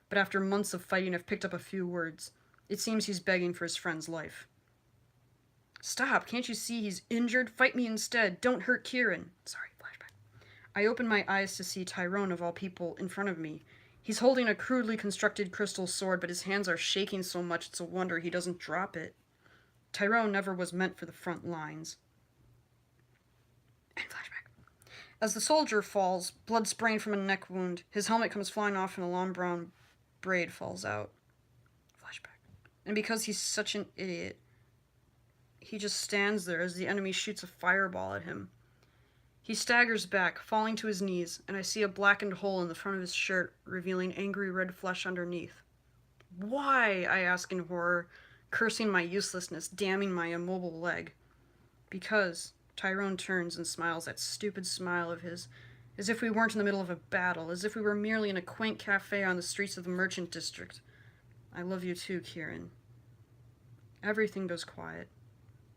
Speaker 1: but after months of fighting I've picked up a few words. It seems he's begging for his friend's life. Stop, can't you see he's injured? Fight me instead. Don't hurt Kieran. Sorry, flashback. I open my eyes to see Tyrone, of all people, in front of me. He's holding a crudely constructed crystal sword, but his hands are shaking so much it's a wonder he doesn't drop it. Tyrone never was meant for the front lines. End flashback. As the soldier falls, blood spraying from a neck wound, his helmet comes flying off and a long brown braid falls out. Flashback. And because he's such an idiot, he just stands there as the enemy shoots a fireball at him. He staggers back, falling to his knees, and I see a blackened hole in the front of his shirt, revealing angry red flesh underneath. Why? I ask in horror, cursing my uselessness, damning my immobile leg. Because Tyrone turns and smiles that stupid smile of his, as if we weren't in the middle of a battle, as if we were merely in a quaint cafe on the streets of the merchant district. I love you too, Kieran. Everything goes quiet.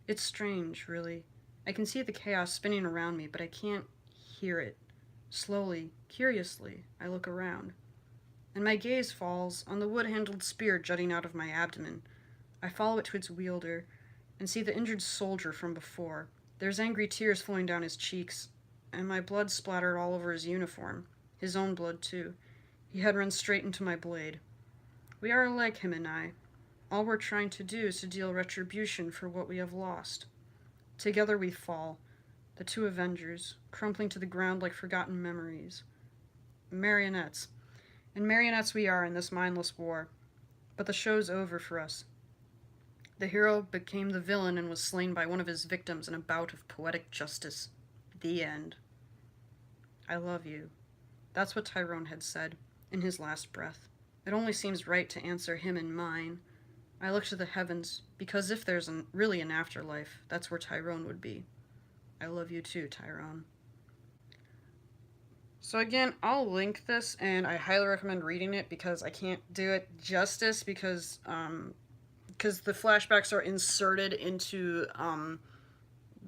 Speaker 1: It's strange, really. I can see the chaos spinning around me, but I can't hear it. Slowly, curiously, I look around, and my gaze falls on the wood-handled spear jutting out of my abdomen. I follow it to its wielder, and see the injured soldier from before. There's angry tears flowing down his cheeks, and my blood splattered all over his uniform. His own blood, too. He had run straight into my blade. We are alike, him and I. All we're trying to do is to deal retribution for what we have lost. Together we fall, the two Avengers, crumpling to the ground like forgotten memories. Marionettes. And marionettes we are in this mindless war. But the show's over for us. The hero became the villain and was slain by one of his victims in a bout of poetic justice. The end. I love you. That's what Tyrone had said, in his last breath. It only seems right to answer him in mine. I look to the heavens, because if there's really an afterlife, that's where Tyrone would be. I love you too, Tyrone. So again, I'll link this, and I highly recommend reading it because I can't do it justice because the flashbacks are inserted into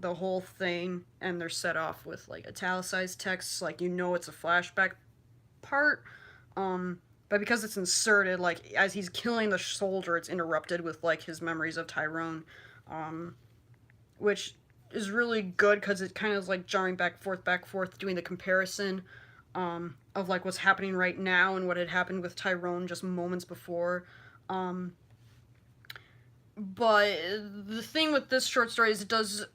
Speaker 1: the whole thing, and they're set off with like italicized text, like you know it's a flashback part. But because it's inserted, like, as he's killing the soldier, it's interrupted with, like, his memories of Tyrone, which is really good because it kind of is, like, jarring back, forth, doing the comparison of, like, what's happening right now and what had happened with Tyrone just moments before. But the thing with this short story is it does,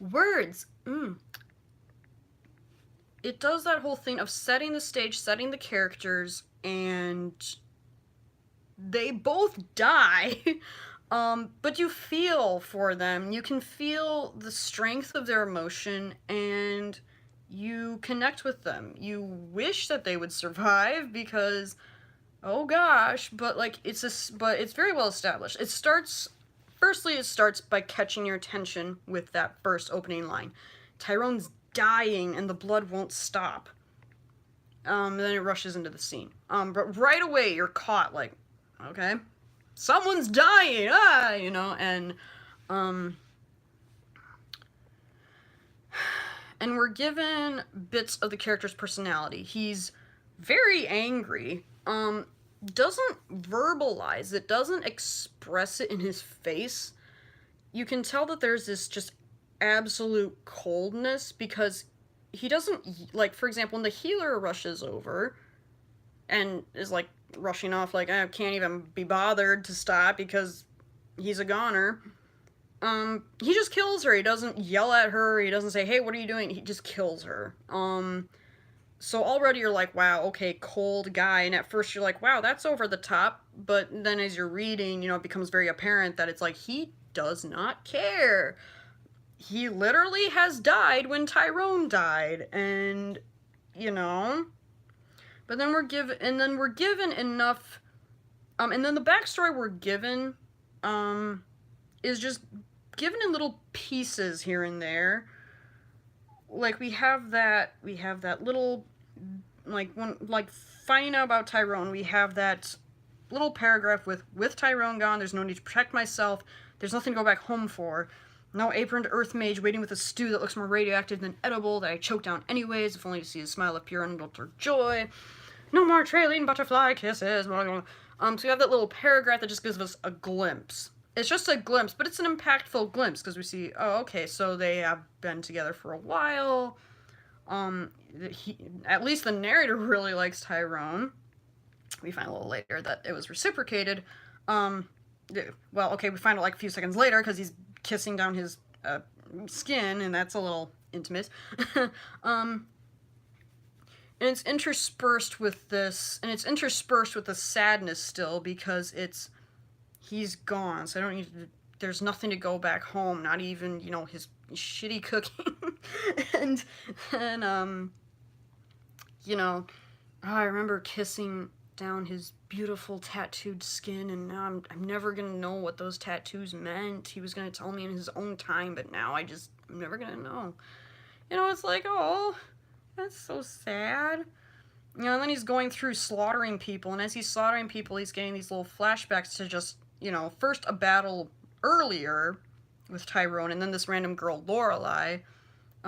Speaker 1: words, It does that whole thing of setting the stage, setting the characters, and they both die, but you feel for them. You can feel the strength of their emotion, and you connect with them. You wish that they would survive because, oh gosh, but like but it's very well established. It starts by catching your attention with that first opening line. Tyrone's dying and the blood won't stop. Then it rushes into the scene. But right away you're caught, like, okay, someone's dying, you know, and we're given bits of the character's personality. He's very angry, doesn't verbalize it, doesn't express it in his face. You can tell that there's this just absolute coldness because he doesn't, like, for example, when the healer rushes over and is, like, rushing off, like, I can't even be bothered to stop because he's a goner, he just kills her. He doesn't yell at her. He doesn't say, hey, what are you doing? He just kills her. So already you're like, wow, okay, cold guy. And at first you're like, wow, that's over the top. But then as you're reading, you know, it becomes very apparent that it's like, he does not care. He literally has died when Tyrone died. And, you know, but then we're given enough, and then the backstory we're given, is just given in little pieces here and there. Like we have that little, like when, like finding out about Tyrone, we have that little paragraph with Tyrone gone, there's no need to protect myself, there's nothing to go back home for, no aproned earth mage waiting with a stew that looks more radioactive than edible that I choke down anyways, if only to see a smile of pure unadulterated joy, no more trailing butterfly kisses. So we have that little paragraph that just gives us a glimpse. It's just a glimpse, but it's an impactful glimpse because we see, oh, okay, so they have been together for a while. At least the narrator really likes Tyrone. We find a little later that it was reciprocated. Well, okay, we find out like a few seconds later because he's kissing down his skin, and that's a little intimate. And it's interspersed with this, and it's interspersed with the sadness still because he's gone, so I don't need to, there's nothing to go back home, not even, you know, his shitty cooking. and you know, I remember kissing down his beautiful tattooed skin, and now I'm never gonna know what those tattoos meant. He was gonna tell me in his own time, but now I'm never gonna know. You know, it's like, oh, that's so sad. You know, and then he's going through slaughtering people, and as he's slaughtering people, he's getting these little flashbacks to just, you know, first a battle earlier with Tyrone, and then this random girl, Lorelei,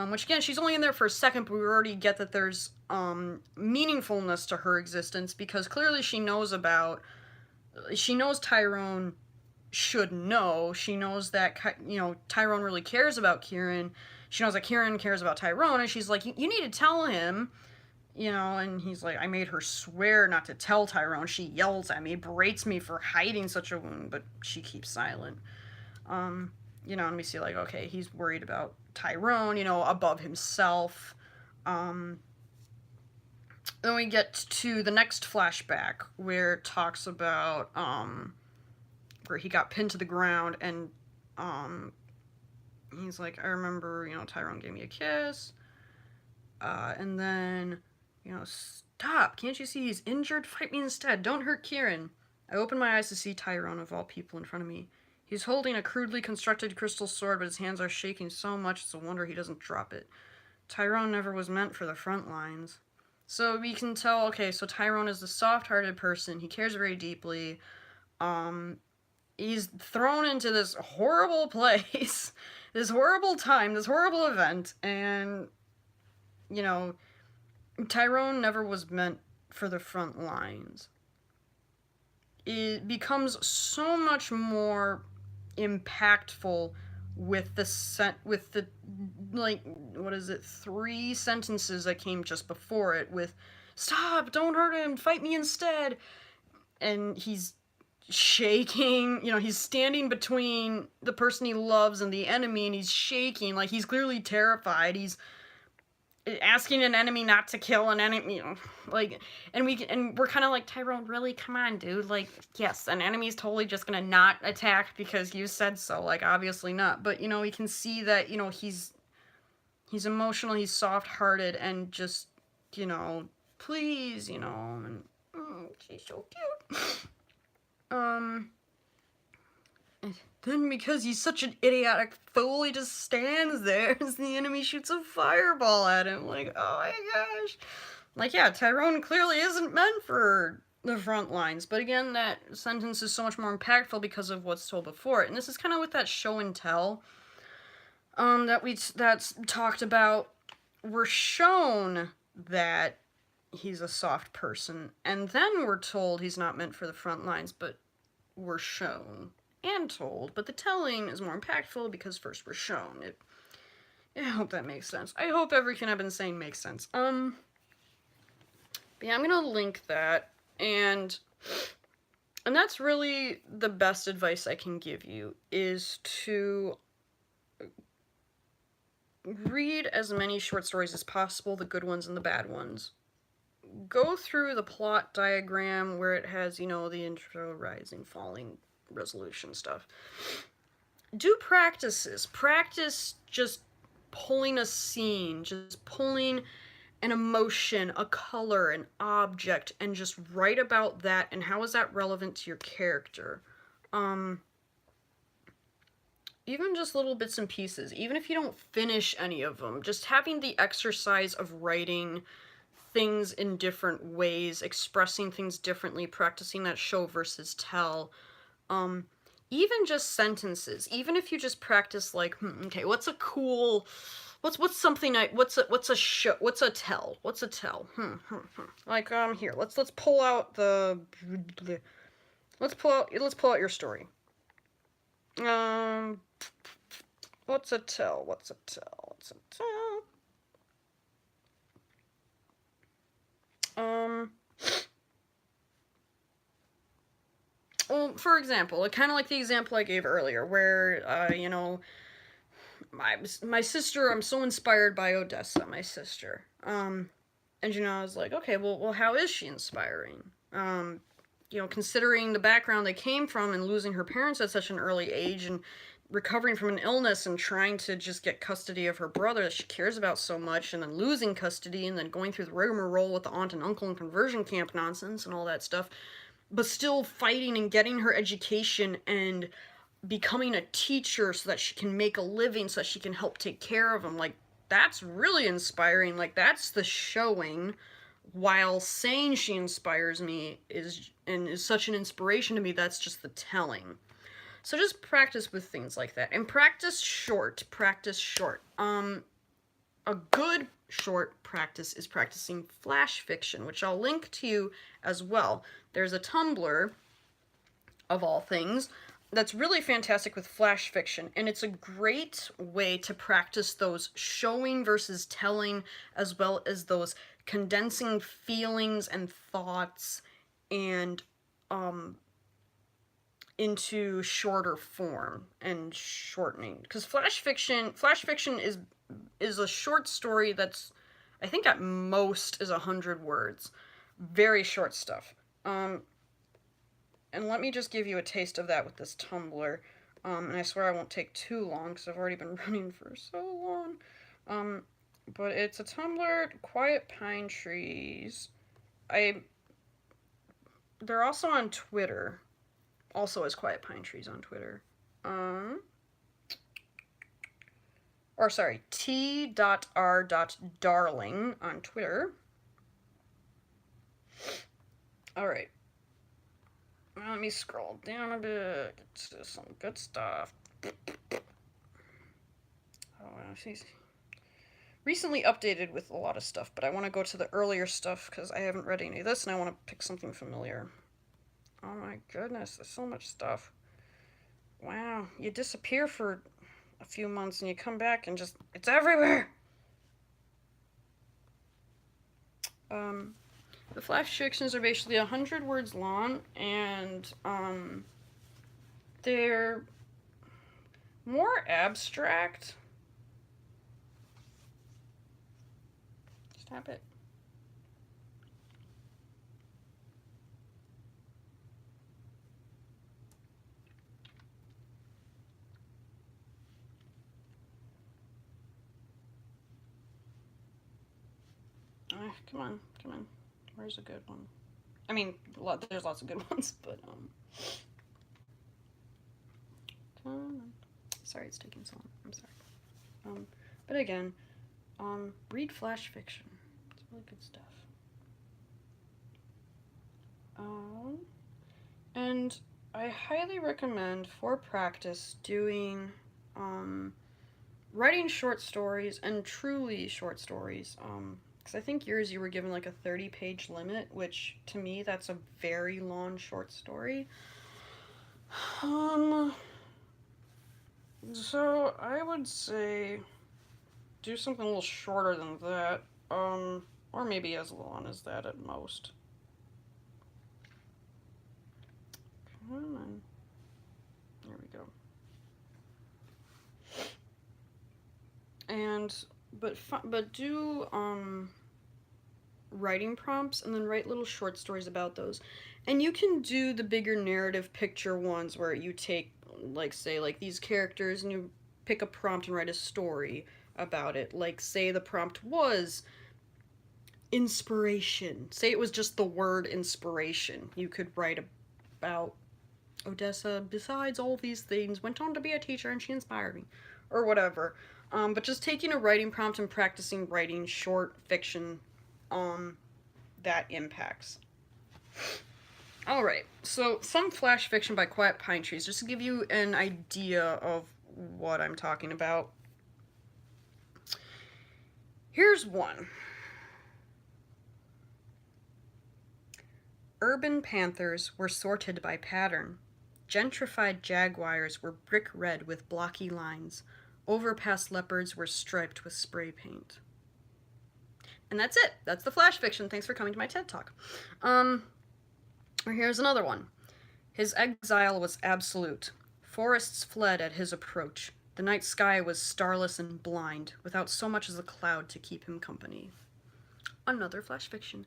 Speaker 1: which again, she's only in there for a second, but we already get that there's meaningfulness to her existence, because clearly she knows Tyrone should know. She knows that, you know, Tyrone really cares about Kieran. She knows that Kieran cares about Tyrone, and she's like, you need to tell him, you know, and he's like, I made her swear not to tell Tyrone. She yells at me, berates me for hiding such a wound, but she keeps silent. You know, and we see like, okay, he's worried about Tyrone, you know, above himself. Then we get to the next flashback where it talks about, where he got pinned to the ground, and, he's like, I remember, you know, Tyrone gave me a kiss, and then, you know, stop, can't you see he's injured? Fight me instead, don't hurt Kieran. I opened my eyes to see Tyrone, of all people, in front of me. He's holding a crudely constructed crystal sword, but his hands are shaking so much it's a wonder he doesn't drop it. Tyrone never was meant for the front lines. So we can tell, okay, so Tyrone is a soft-hearted person, he cares very deeply, he's thrown into this horrible place, this horrible time, this horrible event, and, you know, Tyrone never was meant for the front lines. It becomes so much more impactful with the like, what is it, 3 sentences that came just before it with, stop, don't hurt him, fight me instead. And he's shaking, you know, he's standing between the person he loves and the enemy, and he's shaking, like he's clearly terrified. He's asking an enemy not to kill an enemy, you know, like, and we're kind of like, Tyrone, really, come on, dude, like, yes, an enemy's totally just gonna not attack because you said so, like, obviously not, but, you know, we can see that, you know, he's emotional, he's soft-hearted, and just, you know, please, you know, and, she's so cute. Then, because he's such an idiotic fool, he just stands there as the enemy shoots a fireball at him. Like, oh my gosh. Like, yeah, Tyrone clearly isn't meant for the front lines. But again, that sentence is so much more impactful because of what's told before it. And this is kind of with that show and tell that's talked about. We're shown that he's a soft person, and then we're told he's not meant for the front lines, but we're shown and told, but the telling is more impactful because first we're shown. I hope that makes sense. I hope everything I've been saying makes sense. But yeah, I'm gonna link that, and that's really the best advice I can give you, is to read as many short stories as possible, the good ones and the bad ones. go through the plot diagram where it has, you know, the intro, rising, falling, resolution stuff. Do practices. Practice just pulling a scene, just pulling an emotion, a color, an object, and just write about that and how is that relevant to your character. Even just little bits and pieces, even if you don't finish any of them, just having the exercise of writing things in different ways, expressing things differently, practicing that show versus tell. Even just sentences, even if you just practice like, okay, what's a cool, what's something I, what's a show, what's a tell, like here, let's pull out the, let's pull out your story. What's a tell? What's a tell? What's a tell? Well, for example, kind of like the example I gave earlier, where, you know, my sister, I'm so inspired by Odessa, my sister. And, you know, I was like, okay, well, how is she inspiring? You know, considering the background they came from and losing her parents at such an early age and recovering from an illness and trying to just get custody of her brother that she cares about so much and then losing custody and then going through the rigmarole with the aunt and uncle and conversion camp nonsense and all that stuff, but still fighting and getting her education and becoming a teacher so that she can make a living so that she can help take care of him. Like, that's really inspiring. Like, that's the showing, while saying she inspires me is such an inspiration to me. That's just the telling. So just practice with things like that, and practice short. A good short practice is practicing flash fiction, which I'll link to you as well. There's a Tumblr, of all things, that's really fantastic with flash fiction, and it's a great way to practice those showing versus telling, as well as those condensing feelings and thoughts and into shorter form and shortening, because flash fiction is a short story that's, I think at most, is 100 words. Very short stuff. And let me just give you a taste of that with this Tumblr. And I swear I won't take too long because I've already been running for so long. But it's a Tumblr, Quiet Pine Trees. They're also on Twitter. Also as Quiet Pine Trees on Twitter. Or sorry, t.r.darling on Twitter. Alright. Let me scroll down a bit. Get to some good stuff. Oh, she's recently updated with a lot of stuff, but I want to go to the earlier stuff because I haven't read any of this and I want to pick something familiar. Oh my goodness, there's so much stuff. Wow, you disappear for a few months and you come back and just, it's everywhere! The flash fictions are basically 100 words long, and they're more abstract. Stop it. Come on. Where's a good one? I mean, there's lots of good ones, but come on. Sorry, it's taking so long. I'm sorry. But again, read flash fiction. It's really good stuff. And I highly recommend, for practice, doing writing short stories, and truly short stories. Because I think yours, you were given like a 30-page limit, which to me, that's a very long short story. So I would say do something a little shorter than that, or maybe as long as that at most. Come on. There we go. And but do writing prompts and then write little short stories about those. And you can do the bigger narrative picture ones where you take, like, say, like these characters and you pick a prompt and write a story about it. Like, say the prompt was inspiration. Say it was just the word inspiration. You could write about Odessa, besides all these things, went on to be a teacher and she inspired me. Or whatever. But just taking a writing prompt and practicing writing short fiction, that impacts. Alright, so some flash fiction by Quiet Pine Trees, just to give you an idea of what I'm talking about. Here's one. Urban panthers were sorted by pattern. Gentrified jaguars were brick red with blocky lines. Overpass leopards were striped with spray paint. And that's it. That's the flash fiction. Thanks for coming to my TED Talk. Here's another one. His exile was absolute. Forests fled at his approach. The night sky was starless and blind, without so much as a cloud to keep him company. Another flash fiction.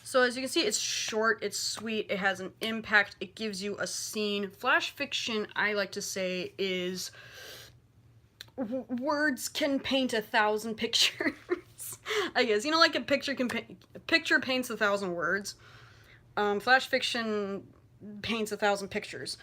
Speaker 1: So as you can see, it's short, it's sweet, it has an impact, it gives you a scene. Flash fiction, I like to say, is words can paint 1,000 pictures. I guess, you know, like a picture paints 1,000 words. Flash fiction paints 1,000 pictures.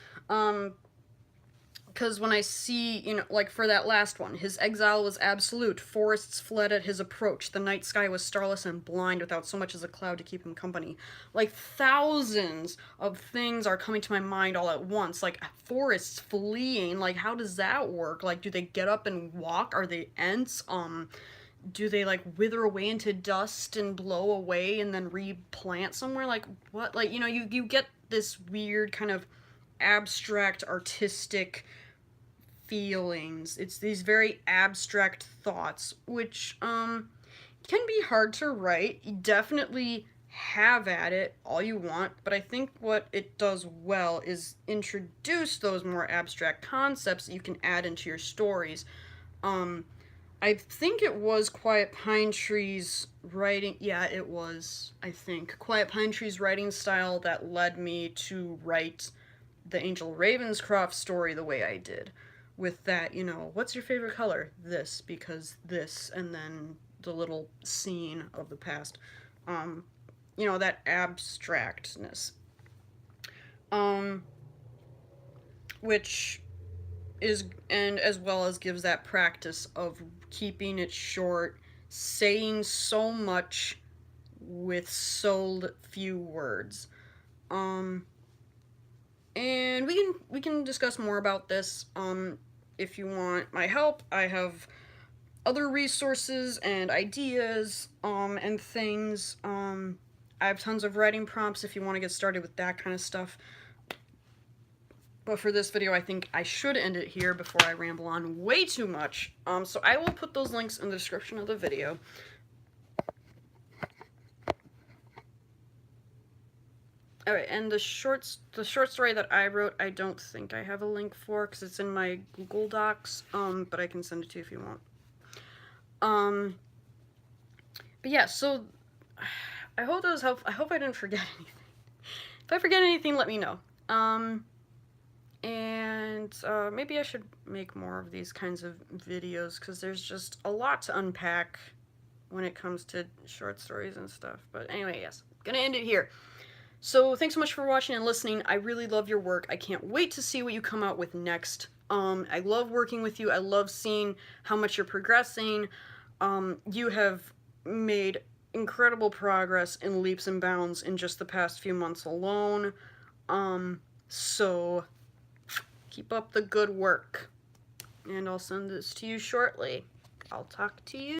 Speaker 1: Because when I see, you know, like for that last one, his exile was absolute. Forests fled at his approach. The night sky was starless and blind without so much as a cloud to keep him company. Like thousands of things are coming to my mind all at once. Like forests fleeing. Like how does that work? Like do they get up and walk? Are they ants? Do they like wither away into dust and blow away and then replant somewhere? Like what? Like, you know, you get this weird kind of abstract artistic feelings. It's these very abstract thoughts, which can be hard to write. You definitely have at it all you want, but I think what it does well is introduce those more abstract concepts that you can add into your stories. I think it was Quiet Pine Trees writing, yeah, it was, I think, Quiet Pine Trees writing style that led me to write the Angel Ravenscroft story the way I did. With that, you know, what's your favorite color? This, because this, and then the little scene of the past. You know, that abstractness. Which is, and as well as gives that practice of keeping it short, saying so much with so few words. And we can discuss more about this. If you want my help, I have other resources and ideas, and things. I have tons of writing prompts if you want to get started with that kind of stuff. But for this video, I think I should end it here before I ramble on way too much. So I will put those links in the description of the video. Alright, and the short story that I wrote, I don't think I have a link for, because it's in my Google Docs, but I can send it to you if you want. But yeah, so, I hope that was helpful. I hope I didn't forget anything. If I forget anything, let me know. And maybe I should make more of these kinds of videos, because there's just a lot to unpack when it comes to short stories and stuff. But anyway, yes, gonna end it here. So thanks so much for watching and listening. I really love your work. I can't wait to see what you come out with next. I love working with you. I love seeing how much you're progressing. You have made incredible progress in leaps and bounds in just the past few months alone. So keep up the good work. And I'll send this to you shortly. I'll talk to you